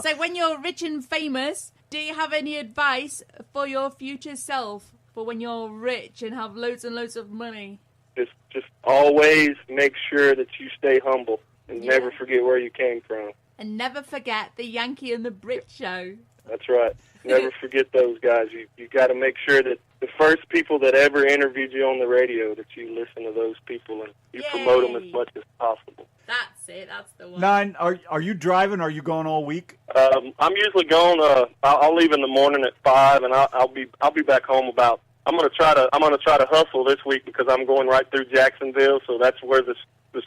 So when you're rich and famous, do you have any advice for your future self for when you're rich and have loads and loads of money? Just always make sure that you stay humble and never forget where you came from. And never forget the Yanki and the Brit show. That's right. Never forget those guys. You got to make sure that the first people that ever interviewed you on the radio, that you listen to those people and you promote them as much as possible. That's it. That's the one. Nine. Are you driving? Are you gone all week? I'm usually gone. I'll leave in the morning at 5, and I'll be back home about. I'm gonna try to hustle this week because I'm going right through Jacksonville, so that's where the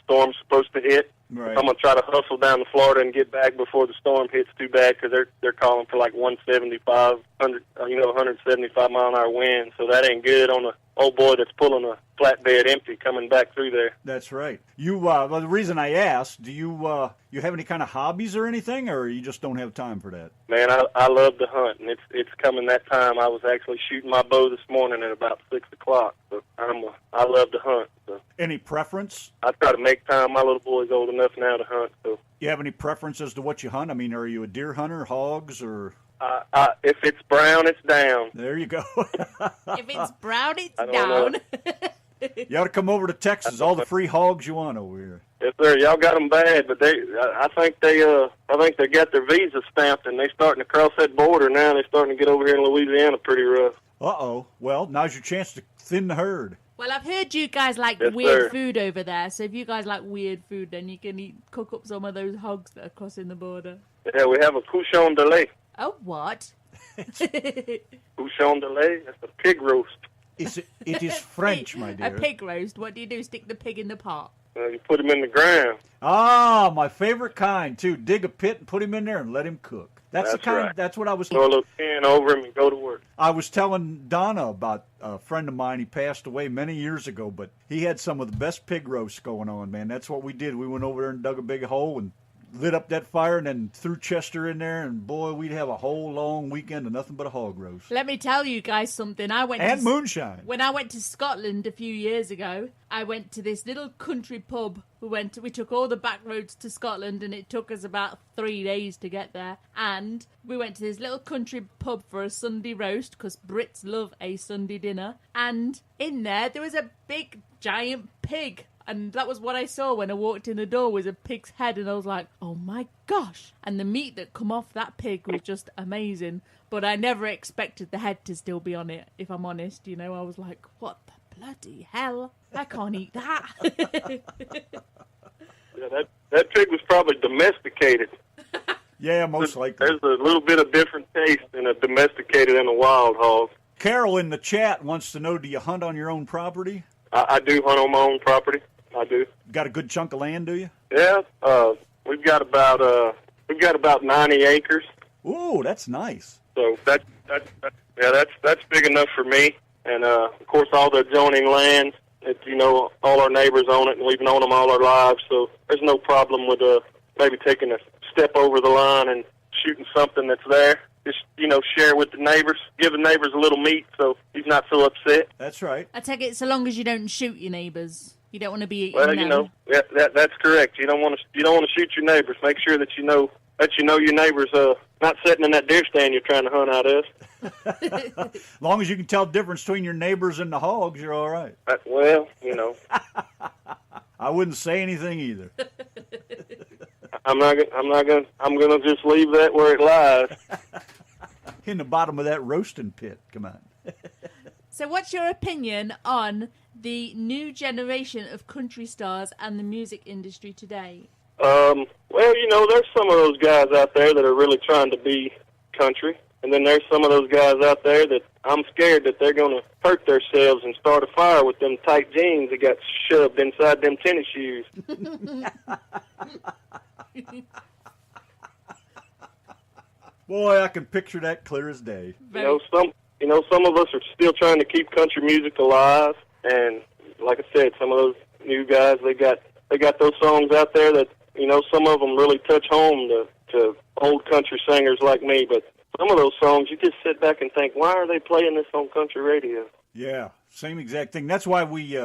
storm's supposed to hit. Right. I'm gonna try to hustle down to Florida and get back before the storm hits too bad because they're calling for like 175 mile an hour wind, so that ain't good on a old boy that's pulling a flatbed empty coming back through there. That's right. You well, the reason I asked, do you have any kind of hobbies or anything, or you just don't have time for that? Man, I love to hunt, and it's coming that time. I was actually shooting my bow this morning at about 6 o'clock. So I love to hunt. So. Any preference? I try to make time. My little boy's old enough now to hunt. So. You have any preference as to what you hunt? I mean, are you a deer hunter, hogs, or? If it's brown, it's down. There you go. If it's brown, it's down. You ought to come over to Texas. All the free hogs you want over here. Yes, sir. Y'all got them bad, but I think they got their visa stamped and they starting to cross that border now. They're starting to get over here in Louisiana pretty rough. Uh-oh. Well, now's your chance to thin the herd. Well, I've heard you guys like weird food over there, so if you guys like weird food, then you can cook up some of those hogs that are crossing the border. Yeah, we have a couchon de lait. Oh, what? Couchon de lait? That's a pig roast. It is French, my dear. A pig roast. What do? Stick the pig in the pot? You put him in the ground. Ah, my favorite kind, too. Dig a pit and put him in there and let him cook. That's the kind. Right. That's what I was. Throw a little pan over him and go to work. I was telling Donna about a friend of mine. He passed away many years ago, but he had some of the best pig roasts going on, man. That's what we did. We went over there and dug a big hole and lit up that fire and then threw Chester in there, and boy, we'd have a whole long weekend of nothing but a hog roast. Let me tell you guys something. Moonshine. When I went to Scotland a few years ago, I went to this little country pub. We took all the back roads to Scotland, and it took us about 3 days to get there. And we went to this little country pub for a Sunday roast, because Brits love a Sunday dinner. And in there was a big, giant pig. And that was what I saw when I walked in the door, was a pig's head, and I was like, oh my gosh. And the meat that come off that pig was just amazing. But I never expected the head to still be on it, if I'm honest. You know, I was like, what the bloody hell? I can't eat that. Yeah, that pig was probably domesticated. Yeah, most likely. There's a little bit of different taste in a domesticated and a wild hog. Carol in the chat wants to know, do you hunt on your own property? I do hunt on my own property. I do. Got a good chunk of land, do you? Yeah, we've got about 90 acres. Ooh, that's nice. So that's big enough for me. And of course, all the adjoining lands. All our neighbors own it, and we've known them all our lives. So there's no problem with maybe taking a step over the line and shooting something that's there. Just, share with the neighbors, give the neighbors a little meat so he's not so upset. That's right. I take it so long as you don't shoot your neighbours. You don't want to be eating them. That's correct. You don't want to shoot your neighbors. Make sure that you know your neighbors not sitting in that deer stand you're trying to hunt out of. As long as you can tell the difference between your neighbors and the hogs, you're all right. I wouldn't say anything either. I'm gonna just leave that where it lies. In the bottom of that roasting pit. Come on. So what's your opinion on the new generation of country stars and the music industry today? Well, there's some of those guys out there that are really trying to be country. And then there's some of those guys out there that I'm scared that they're going to hurt themselves and start a fire with them tight jeans that got shoved inside them tennis shoes. Boy, I can picture that clear as day. Some of us are still trying to keep country music alive, and like I said, some of those new guys, they got those songs out there that some of them really touch home to old country singers like me. But some of those songs, you just sit back and think, why are they playing this on country radio? Yeah, same exact thing. That's why we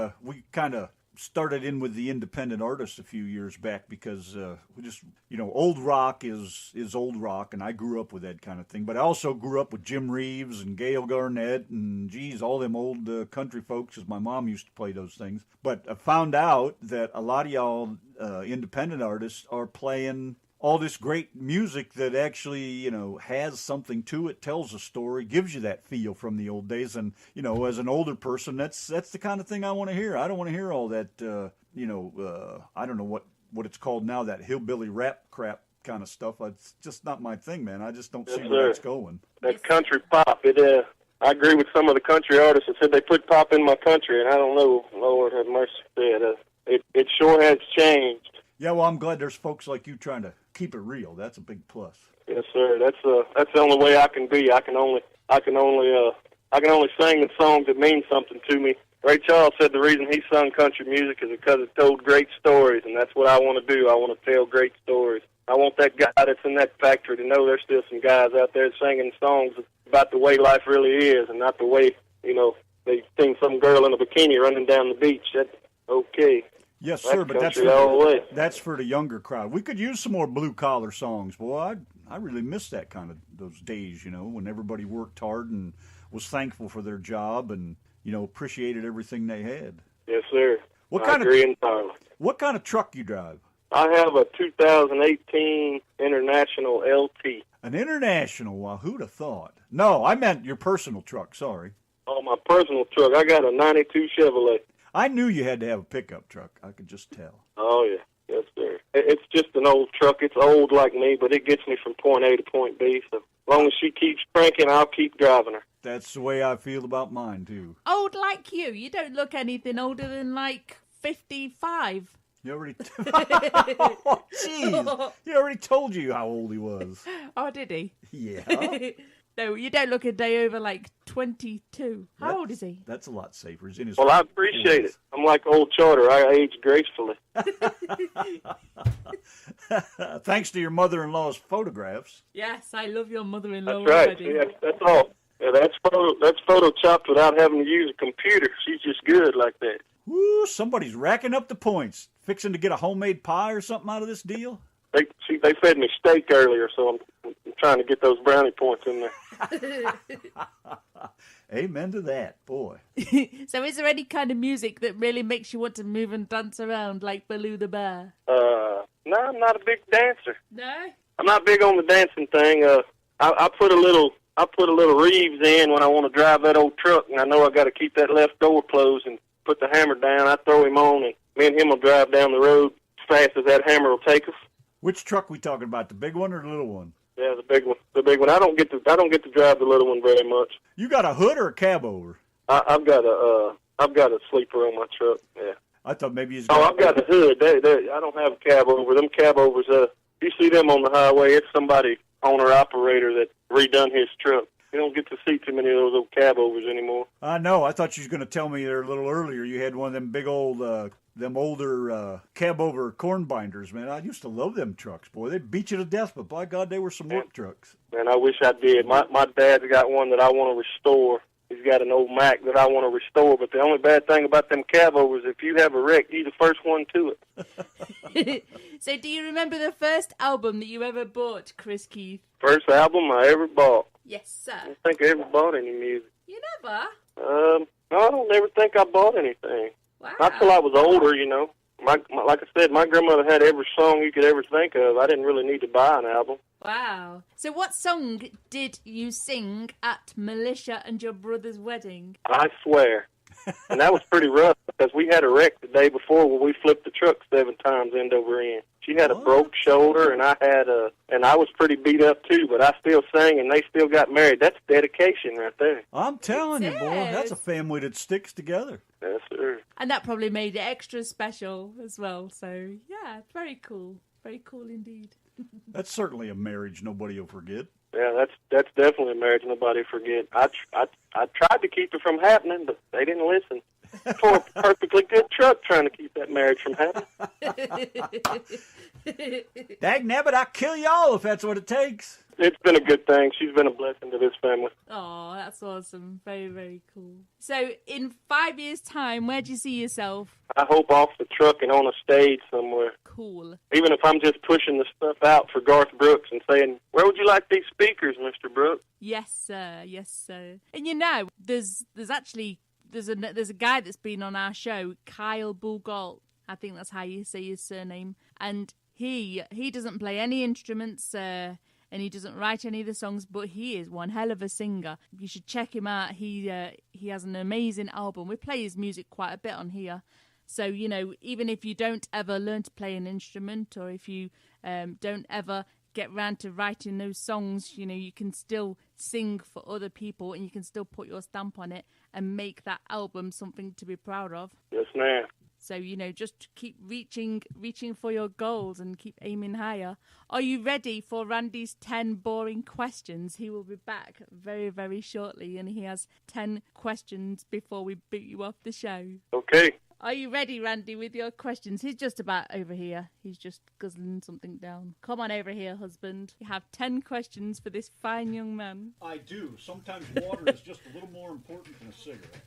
kind of started in with the independent artists a few years back, because we just, old rock is old rock, and I grew up with that kind of thing. But I also grew up with Jim Reeves and Gail Garnett and, all them old country folks, because my mom used to play those things. But I found out that a lot of y'all independent artists are playing all this great music that actually, has something to it, tells a story, gives you that feel from the old days. And, as an older person, that's the kind of thing I want to hear. I don't want to hear all that, I don't know what it's called now, that hillbilly rap crap kind of stuff. It's just not my thing, man. I just don't see where it's going. That country pop, I agree with some of the country artists that said they put pop in my country, and I don't know, Lord have mercy, it sure has changed. Yeah, well, I'm glad there's folks like you trying to keep it real. That's a big plus. Yes, sir. That's the only way I can be. I can only sing the songs that mean something to me. Ray Charles said the reason he sung country music is because it told great stories, and that's what I want to do. I want to tell great stories. I want that guy that's in that factory to know there's still some guys out there singing songs about the way life really is, and not the way, they sing some girl in a bikini running down the beach. That's okay. Yes, sir, but that's for the younger crowd. We could use some more blue-collar songs. Boy, I really miss that kind of those days, when everybody worked hard and was thankful for their job and, appreciated everything they had. Yes, sir. I agree entirely. What kind of truck you drive? I have a 2018 International LT. An International? Well, who'd have thought? No, I meant your personal truck, sorry. Oh, my personal truck. I got a 92 Chevrolet. I knew you had to have a pickup truck. I could just tell. Oh, yeah. Yes, sir. It's just an old truck. It's old like me, but it gets me from point A to point B. So as long as she keeps cranking, I'll keep driving her. That's the way I feel about mine, too. Old like you? You don't look anything older than, 55. You already... Oh, jeez. He already told you how old he was. Oh, did he? Yeah. No, you don't look a day over 22. How old is he? That's a lot safer. He's in his I appreciate it. I'm like old Charter. I age gracefully. Thanks to your mother-in-law's photographs. Yes, I love your mother-in-law. That's right. Already. Yeah, that's all. Yeah, that's photoshopped without having to use a computer. She's just good like that. Woo, somebody's racking up the points. Fixing to get a homemade pie or something out of this deal? They fed me steak earlier, so I'm trying to get those brownie points in there. Amen to that, boy. So is there any kind of music that really makes you want to move and dance around like Baloo the Bear? No, I'm not a big dancer. No? I'm not big on the dancing thing. I put a little Reeves in when I want to drive that old truck, and I know I got to keep that left door closed and put the hammer down. I throw him on, and me and him will drive down the road as fast as that hammer will take us. Which truck we talking about, the big one or the little one? Yeah, the big one. The big one. I don't get to drive the little one very much. You got a hood or a cab over? I've got a sleeper on my truck. Yeah. I thought maybe he's. I've got a hood. I don't have a cab over. Them cab overs. You see them on the highway. It's somebody owner operator that redone his truck. You don't get to see too many of those old cab overs anymore. I know. I thought you was going to tell me there a little earlier you had one of them big old, them older cab over corn binders, man. I used to love them trucks, boy. They beat you to death, but by God, they were some work trucks. Man, I wish I did. My dad's got one that I want to restore. He's got an old Mac that I want to restore, but the only bad thing about them cab overs, if you have a wreck, you're the first one to it. So do you remember the first album that you ever bought, Chris Keith? First album I ever bought. Yes, sir. I don't think I ever bought any music. You never? No, I don't ever think I bought anything. Wow. Not till I was older, you know. Like I said, my grandmother had every song you could ever think of. I didn't really need to buy an album. Wow. So what song did you sing at Militia and your brother's wedding? I swear. And that was pretty rough because we had a wreck the day before where we flipped the truck 7 times end over end. She had a broke shoulder, and I was pretty beat up too, but I still sang, and they still got married. That's dedication right there. I'm telling you, boy, that's a family that sticks together. Yes, sir. And that probably made it extra special as well. So, yeah, very cool. Very cool indeed. That's certainly a marriage nobody will forget. Yeah, that's definitely a marriage nobody forget. I tried to keep it from happening, but they didn't listen. For a perfectly good truck trying to keep that marriage from happening. Dagnabbit, I'll kill y'all if that's what it takes. It's been a good thing. She's been a blessing to this family. Oh, that's awesome. Very, very cool. So, in 5 years' time, where do you see yourself? I hope off the truck and on a stage somewhere. Cool. Even if I'm just pushing the stuff out for Garth Brooks and saying, where would you like these speakers, Mr. Brooks? Yes, sir. Yes, sir. And you know, there's a guy that's been on our show, Kyle Bulgalt. I think that's how you say his surname. And he doesn't play any instruments, and he doesn't write any of the songs, but he is one hell of a singer. You should check him out. He has an amazing album. We play his music quite a bit on here. So, you know, even if you don't ever learn to play an instrument, or if you don't ever get round to writing those songs, you know, you can still sing for other people, and you can still put your stamp on it and make that album something to be proud of. Yes, ma'am. So, you know, just keep reaching for your goals and keep aiming higher. Are you ready for Randy's 10 boring questions? He will be back very, very shortly, and he has 10 questions before we boot you off the show. Okay. Are you ready, Randy, with your questions? He's just about over here. He's just guzzling something down. Come on over here, husband. You have 10 questions for this fine young man. I do. Sometimes water is just a little more important than a cigarette.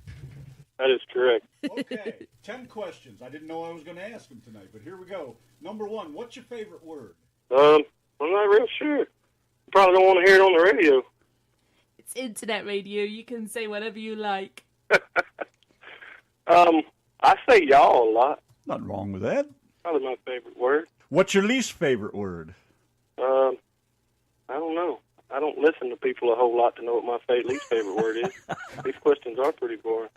That is correct. Okay, 10 questions. I didn't know I was going to ask them tonight, but here we go. Number 1, what's your favorite word? I'm not real sure. You probably don't want to hear it on the radio. It's internet radio. You can say whatever you like. I say y'all a lot. Nothing wrong with that. Probably my favorite word. What's your least favorite word? I don't know. I don't listen to people a whole lot to know what my least favorite word is. These questions are pretty boring.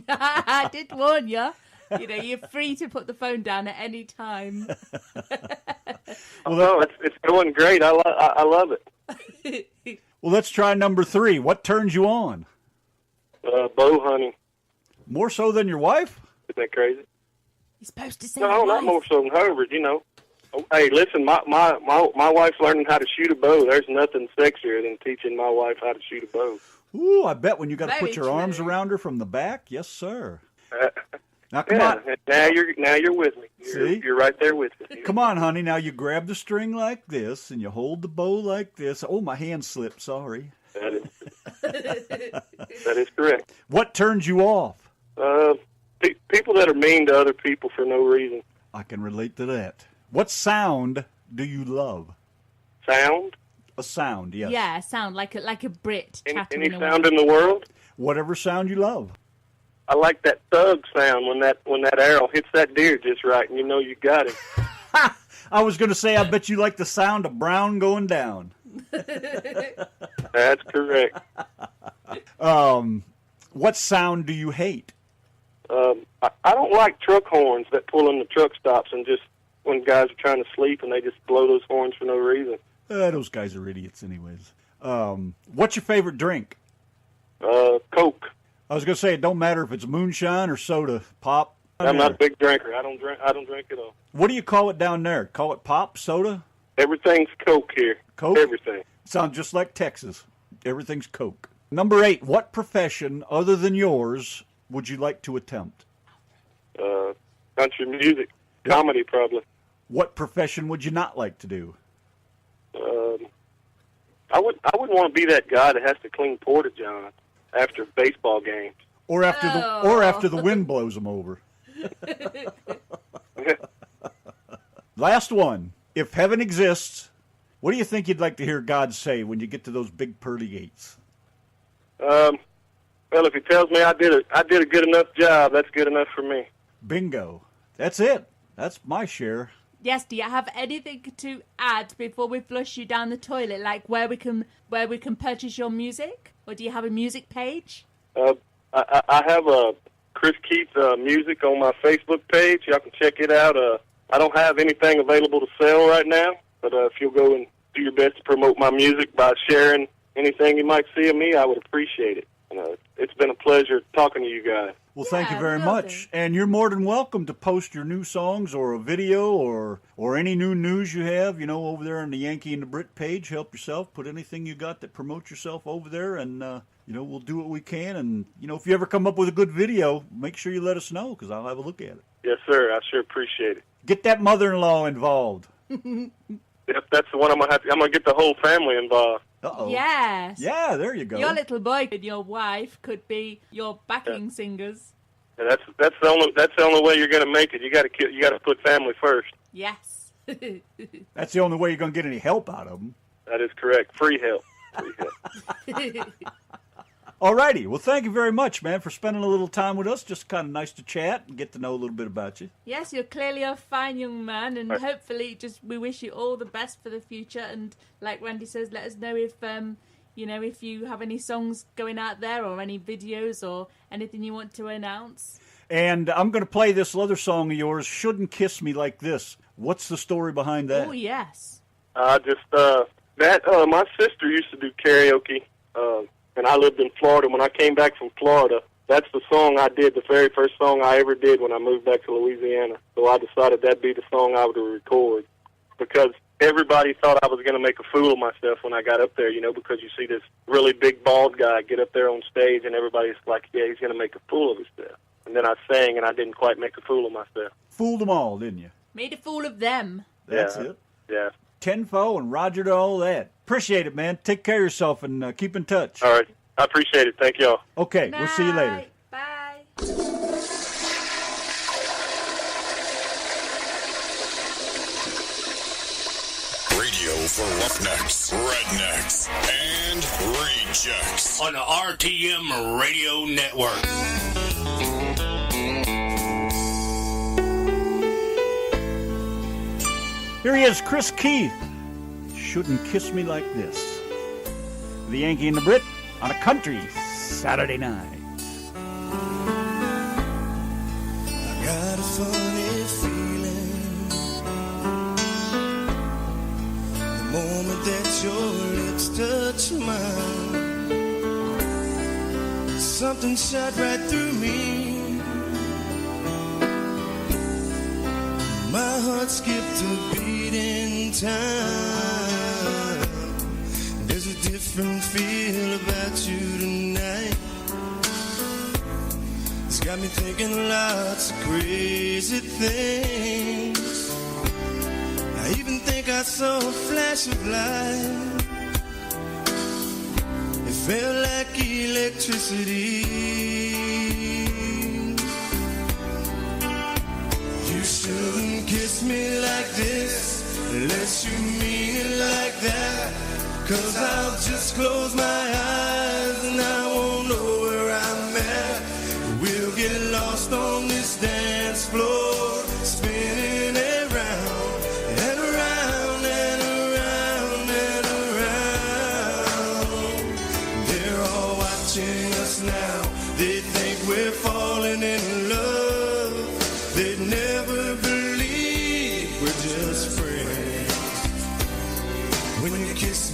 I did warn you. You know, you're free to put the phone down at any time. Well, no, it's going great. I love it. Well, let's try number 3. What turns you on? Bow hunting. More so than your wife? Isn't that crazy? You're supposed to say no, not more so than her, but you know. Hey, listen, my wife's learning how to shoot a bow. There's nothing sexier than teaching my wife how to shoot a bow. Ooh, I bet when you got to Very put your true. arms around her from the back, yes, sir. Now come on. Now you're with me. You're right there with me. Come on, honey. Now you grab the string like this, and you hold the bow like this. Oh, my hand slipped. Sorry. That is correct. What turns you off? People that are mean to other people for no reason. I can relate to that. What sound do you love? Sound? A sound, yes. Yeah, sound like a Brit chattering Any away. sound in the world? Whatever sound you love. I like that thug sound when that arrow hits that deer just right, and you know you got it. I was going to say, I bet you like the sound of brown going down. That's correct. What sound do you hate? I don't like truck horns that pull in the truck stops and just when guys are trying to sleep and they just blow those horns for no reason. Those guys are idiots anyways. What's your favorite drink? Coke. I was going to say, it don't matter if it's moonshine or soda, pop. I'm not a big drinker. I don't drink at all. What do you call it down there? Call it pop, soda? Everything's Coke here. Coke? Everything. Sounds just like Texas. Everything's Coke. Number 8, what profession other than yours would you like to attempt? Country music. Comedy, probably. What profession would you not like to do? I wouldn't want to be that guy that has to clean porta-john after baseball games. Or after the wind blows them over. Last one. If heaven exists, what do you think you'd like to hear God say when you get to those big pearly gates? Well, if he tells me I did a good enough job, that's good enough for me. Bingo. That's it. That's my share. Yes, do you have anything to add before we flush you down the toilet, like where we can purchase your music? Or do you have a music page? I have a Chris Keith music on my Facebook page. Y'all can check it out. I don't have anything available to sell right now, but if you'll go and do your best to promote my music by sharing anything you might see of me, I would appreciate it. It's been a pleasure talking to you guys. Well, thank you very much. And you're more than welcome to post your new songs or a video or any new news you have, over there on the Yankee and the Brit page. Help yourself. Put anything you got that promotes yourself over there, and, we'll do what we can. And, if you ever come up with a good video, make sure you let us know, because I'll have a look at it. Yes, sir. I sure appreciate it. Get that mother-in-law involved. Yep, that's the one I'm going to get the whole family involved. Uh-oh. Yes. Yeah, there you go. Your little boy and your wife could be your backing singers. And that's the only way you're going to make it. You got to put family first. Yes. That's the only way you're going to get any help out of them. That is correct. Free help. All righty. Well, thank you very much, man, for spending a little time with us. Just kind of nice to chat and get to know a little bit about you. Yes, you're clearly a fine young man, and hopefully we wish you all the best for the future. And like Randy says, let us know if if you have any songs going out there or any videos or anything you want to announce. And I'm going to play this other song of yours, Shouldn't Kiss Me Like This. What's the story behind that? Oh, yes. My sister used to do karaoke, and I lived in Florida. When I came back from Florida, that's the song I did, the very first song I ever did when I moved back to Louisiana. So I decided that'd be the song I would record, because everybody thought I was going to make a fool of myself when I got up there, because you see this really big bald guy get up there on stage and everybody's like, yeah, he's going to make a fool of himself. And then I sang and I didn't quite make a fool of myself. Fooled them all, didn't you? Made a fool of them. That's it. Yeah. Tenfo and Roger to all that. Appreciate it, man. Take care of yourself and keep in touch. All right. I appreciate it. Thank y'all. Okay. We'll see you later. Bye. Radio for roughnecks, rednecks, and rejects on the RTM Radio Network. Here he is, Chris Keith. Shouldn't Kiss Me Like This. The Yankee and the Brit on a country Saturday night. I got a funny feeling the moment that your lips touch mine. Something shot right through me. My heart skipped a beat in time. There's a different feel about you tonight. It's got me thinking lots of crazy things. I even think I saw a flash of light. It felt like electricity. You shouldn't kiss me like this unless you mean it like that. 'Cause I'll just close my eyes and I won't know where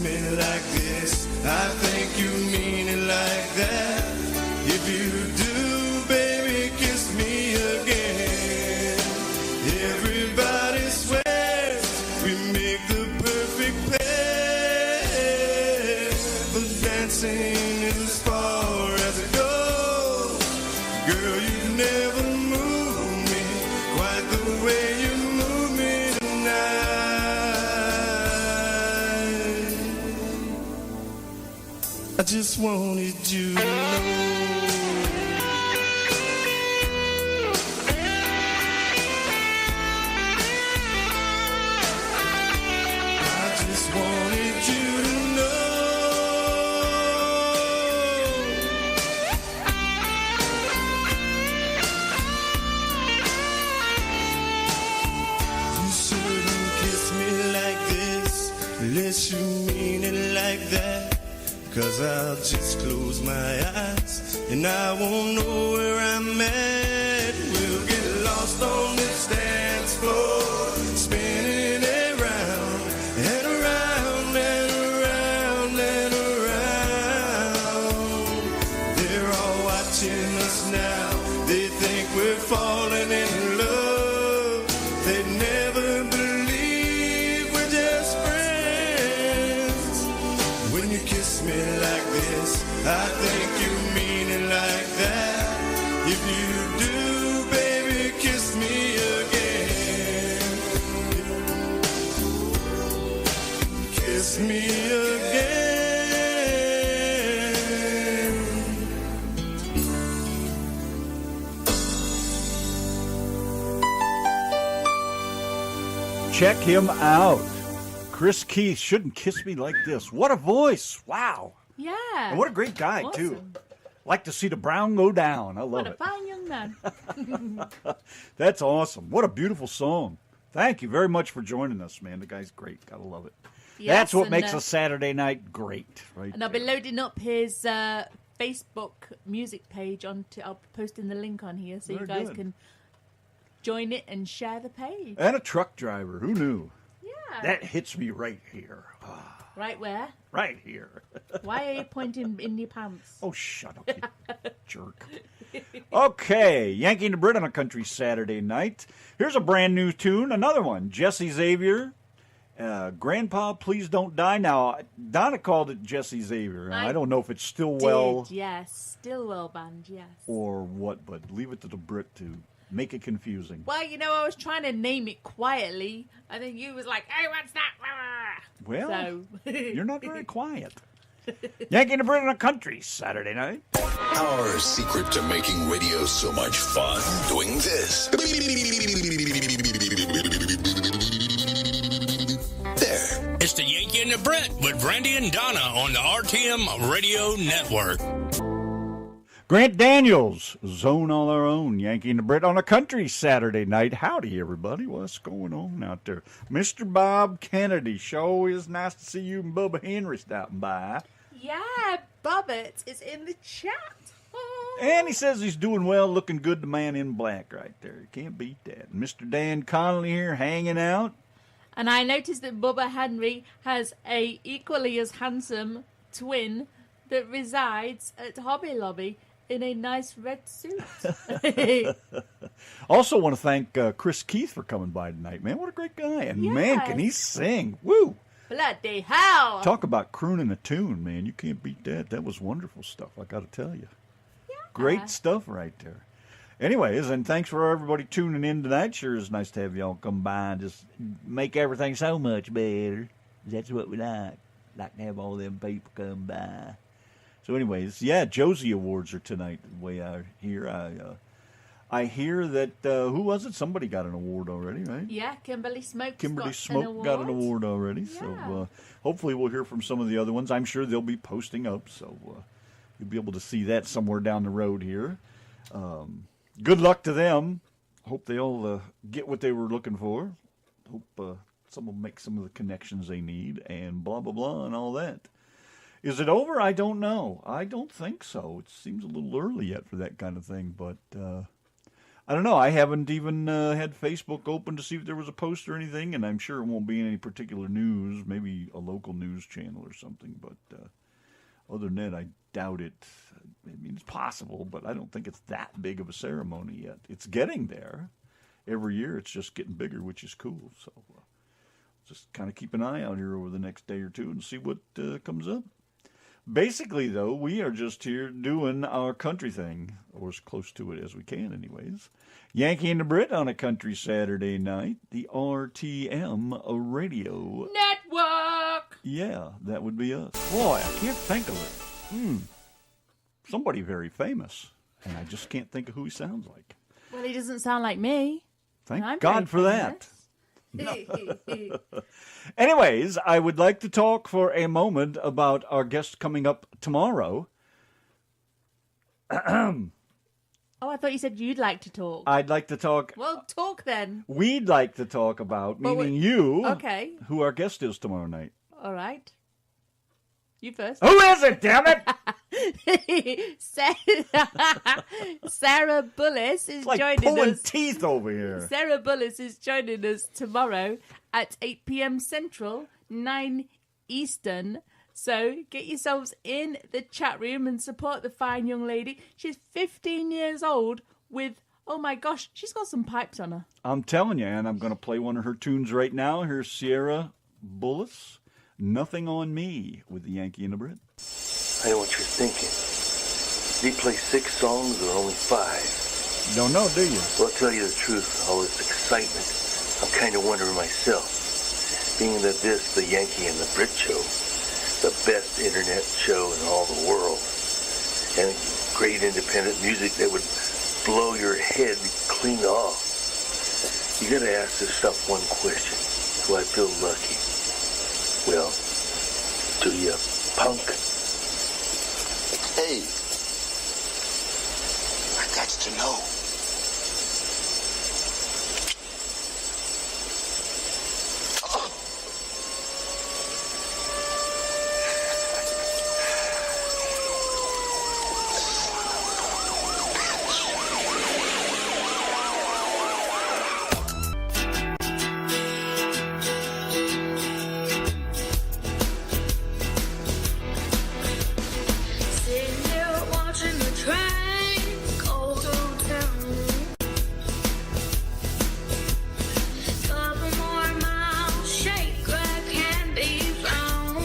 me like this, I think you mean it like that. If you do, baby, kiss me again. Everybody swears we make the perfect pair, but dancing is as far as it goes. Girl, you never moved me quite the way you move me tonight. I just wanted you to know. Wanted you to know. You shouldn't kiss me like this unless you mean it like that. 'Cause I'll just close my eyes and I won't know where I'm at. We'll get lost on this dance floor, spinning around and around and around and around. They're all watching us now. They think we're falling in love. They never believe we're just friends. When you kiss me like this, I think you mean it like that. If you do, baby, kiss me again. Kiss me again. Check him out. Chris Keith, Shouldn't Kiss Me Like This. What a voice. Wow. Yeah. And what a great guy, Awesome. too. Like to see the brown go down. I love What it. a fine young man. That's awesome. What a beautiful song. Thank you very much for joining us, man. The guy's great. Gotta love it. Yes, That's what and, makes a Saturday night great, right? And I'll be loading up his Facebook music page I'll be posting the link on here so Very you guys good. can join it and share the page. And a truck driver. Who knew? Yeah. That hits me right here. Right where? Right here. Why are you pointing in your pants? Oh, shut up, you jerk. Okay, Yankee and the Brit on a country Saturday night. Here's a brand new tune, another one. Jesse Xavier, Grandpa, Please Don't Die. Now, Donna called it Jesse Xavier. I don't know if it's Stillwell Yes, Stillwell Band, yes. or what, but leave it to the Brit to make it confusing. Well, I was trying to name it quietly, and then you was like, hey, what's that? Well, So- you're not very quiet. Yankee and the Brit on a country Saturday night. Our secret to making radio so much fun doing this. There. It's the Yankee and the Brit with Brandy and Donna on the RTM Radio Network. Grant Daniels, Zone All Our Own, Yankee and the Brit on a country Saturday night. Howdy, everybody. What's going on out there? Mr. Bob Kennedy, sure is nice to see you and Bubba Henry stopping by. Yeah, Bobbert is in the chat. And he says he's doing well, looking good, the man in black right there. You can't beat that. Mr. Dan Connolly here hanging out. And I noticed that Bubba Henry has a equally as handsome twin that resides at Hobby Lobby in a nice red suit. Also want to thank Chris Keith for coming by tonight, man. What a great guy. And man, Yes. can he sing. Woo! Bloody hell! Talk about crooning a tune, man. You can't beat that. That was wonderful stuff, I got to tell you. Great stuff right there. Anyways, and thanks for everybody tuning in tonight. Sure is nice to have y'all come by and just make everything so much better. That's what we like. Like to have all them people come by. So anyways, yeah, Josie Awards are tonight, the way I hear. I hear that, who was it? Somebody got an award already, right? Yeah, Kimberly Smoke Got an award already. Yeah. So hopefully we'll hear from some of the other ones. I'm sure they'll be posting up, so you'll be able to see that somewhere down the road here. Good luck to them. Hope they all get what they were looking for. Hope some will make some of the connections they need and blah, blah, blah and all that. Is it over? I don't know. I don't think so. It seems a little early yet for that kind of thing, but I don't know. I haven't even had Facebook open to see if there was a post or anything, and I'm sure it won't be in any particular news, maybe a local news channel or something. But other than that, I doubt it. I mean, it's possible, but I don't think it's that big of a ceremony yet. It's getting there. Every year it's just getting bigger, which is cool. So just kind of keep an eye out here over the next day or two and see what comes up. Basically, though, we are just here doing our country thing, or as close to it as we can anyways. Yankee and the Brit on a country Saturday night, the RTM Radio Network. Yeah, that would be us. Boy, I can't think of it. Somebody very famous, and I just can't think of who he sounds like. Well, he doesn't sound like me. Thank God for that. Anyways, I would like to talk for a moment about our guest coming up tomorrow. Oh, I thought you said you'd like to talk. I'd like to talk. Well, talk then. We'd like to talk about, Well, meaning you, okay. who our guest is tomorrow night. All right. You first. Who is it, damn it? Sarah Bullis is Like joining pulling us. teeth over here. Sarah Bullis is joining us tomorrow at 8 p.m. Central, 9 Eastern. So get yourselves in the chat room and support the fine young lady. She's 15 years old with, oh my gosh, she's got some pipes on her. I'm telling you, and I'm going to play one of her tunes right now. Here's Sierra Bullis, Nothing on Me, with the Yankee and the Brit. I know what you're thinking. Did he play 6 songs or only 5? Don't know, do you? Well, I'll tell you the truth. All this excitement, I'm kind of wondering myself. Being that this, the Yankee and the Brit show, the best internet show in all the world, and great independent music that would blow your head clean off. You gotta ask yourself one question. Do I feel lucky? Well, do you, punk? Hey, I got to know. Sitting there watching the train go through town. Couple more miles, shake like can be found.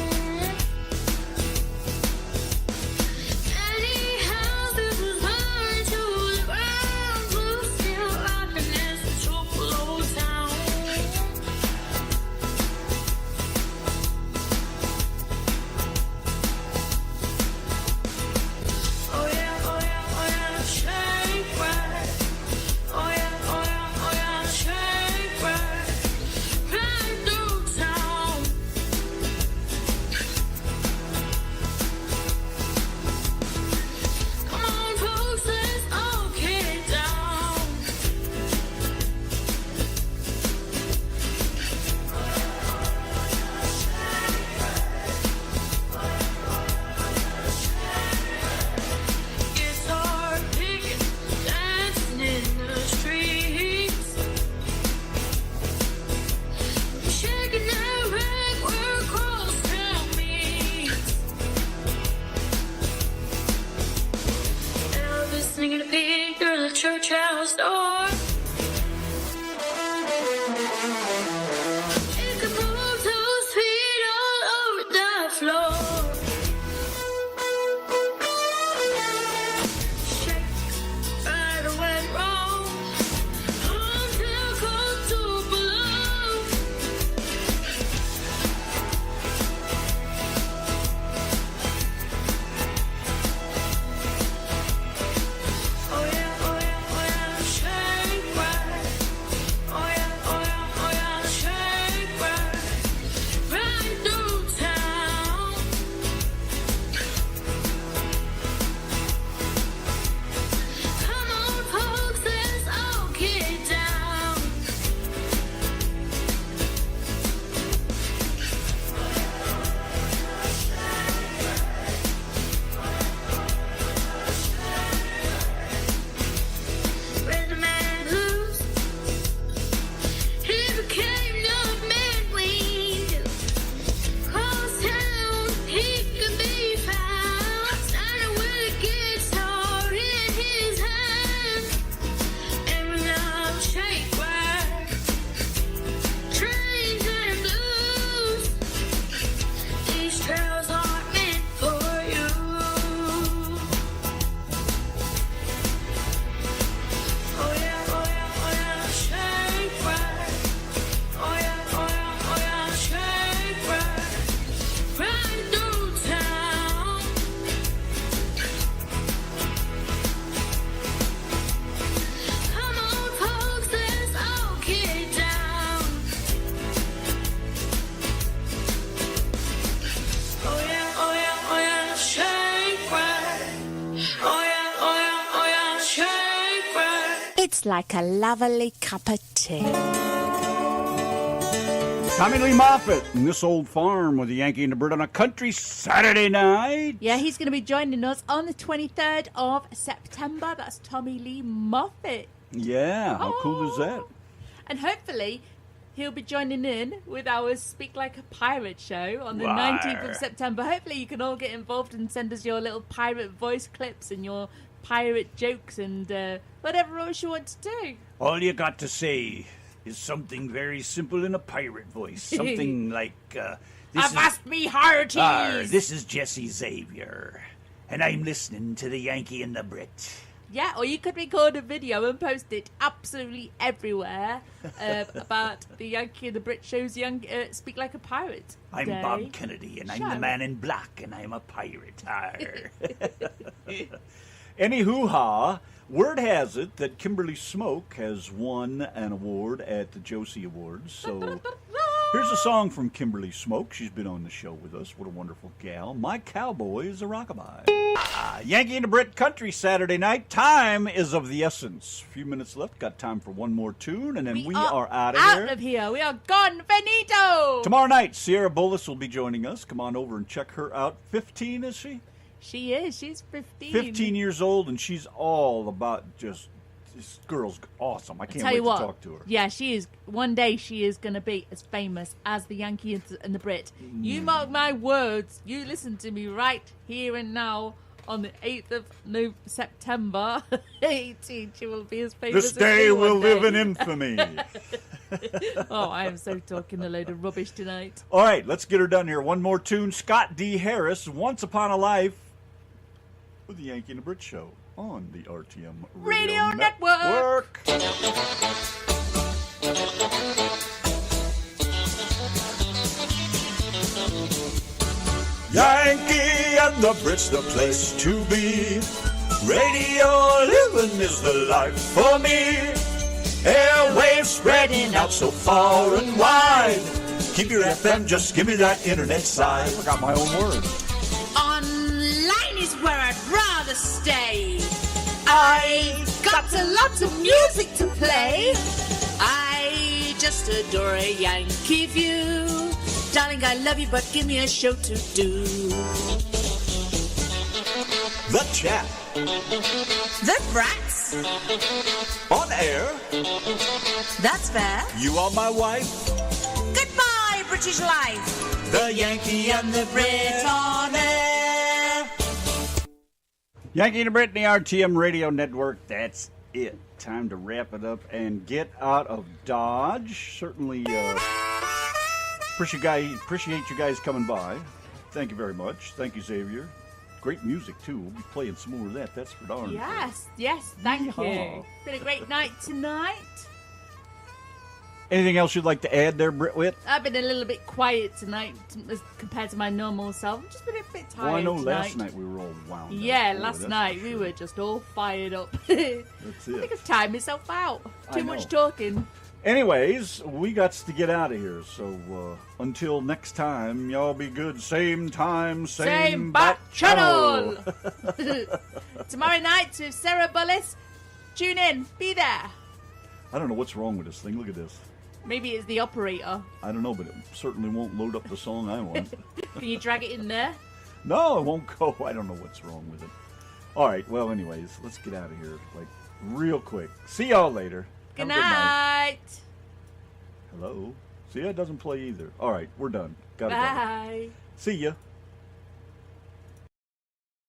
Many houses was burned to the ground. Blue steel happiness took low town. Oh yeah, shake right. Oh yeah, shake right. Right through town. Come on, folks, let's all get down. Guitar picking, dancing in the streets. Shaking that rag where crosstown meets. Elvis singing a pig through the church house door. It could move 2 feet all over the floor. Right or went wrong until comes to belong. Oh yeah, shake like a lovely cup of tea. Tommy Lee Moffett in This Old Farm with the Yankee and the Brit on a country Saturday night. Yeah, he's going to be joining us on the 23rd of September. That's Tommy Lee Moffett. Yeah, how cool is that? And hopefully he'll be joining in with our Speak Like a Pirate show on the Rawr. 19th of September. Hopefully you can all get involved and send us your little pirate voice clips and your pirate jokes and whatever else you want to do. All you got to say is something very simple in a pirate voice. Something like, Avast me hearties! This is Jesse Xavier, and I'm listening to the Yankee and the Brit. Yeah, or you could record a video and post it absolutely everywhere about the Yankee and the Brit show's Speak Like a Pirate I'm Day Bob Kennedy, and I'm show. the man in black, and I'm a pirate. Arr. Anywho-ha, word has it that Kimberly Smoke has won an award at the Josie Awards. So here's a song from Kimberly Smoke. She's been on the show with us. What a wonderful gal. My Cowboy is a Rockabye. Yankee and the Brit Country Saturday night. Time is of the essence. A few minutes left. Got time for one more tune, and then we are out of here. Out of here. We are gone, finito! Tomorrow night, Sierra Bullis will be joining us. Come on over and check her out. 15, is she? She is. She's 15. 15 years old, and she's all about just, this girl's awesome. I can't Tell wait you what, to talk to her. Yeah, she is. One day she is going to be as famous as the Yankee and the Brit. You mark my words. You listen to me right here and now. On the 8th of September 18, she will be as famous This as day me will one live day. in infamy. Oh, I am so talking a load of rubbish tonight. All right, let's get her done here. One more tune. Scott D. Harris, Once Upon a Life, with the Yankee and the Brit Show on the RTM Radio Network. Yankee and the Brit's the place to be. Radio living is the life for me. Airwaves spreading out so far and wide. Keep your FM, just give me that internet side. I forgot my own words. Online is where I'd rather stay. I've got a lot of music to play. I just adore a Yankee view. Darling, I love you, but give me a show to do. The Chat. The Brats. On air. That's fair. You are my wife. Goodbye, British life. The Yankee and the Brit on air. Yankee and the Brit, the RTM Radio Network. That's it. Time to wrap it up and get out of Dodge. Certainly appreciate you guys coming by. Thank you very much. Thank you, Xavier. Great music, too. We'll be playing some more of that. That's for darn sure. Yes, thank Yeehaw. you. Been a great night tonight. Anything else you'd like to add there, Britwit? I've been a little bit quiet tonight as compared to my normal self. I've just been a bit tired. Well, I know tonight. last night we were all wound up. Yeah, Boy, last that's night for we sure. were just all fired up. That's I it. think I've tired myself out. I Too know. much talking. Anyways, we got to get out of here. So until next time, y'all be good. Same time, same bat channel. channel. Tomorrow night with Sarah Bullis. Tune in. Be there. I don't know what's wrong with this thing. Look at this. Maybe it's the operator. I don't know, but it certainly won't load up the song I want. Can you drag it in there? No, it won't go. I don't know what's wrong with it. All right, well, anyways, let's get out of here, like, real quick. See y'all later. Good Have a night. Hello? See, it doesn't play either. All right, we're done. Gotta go. Bye. See ya.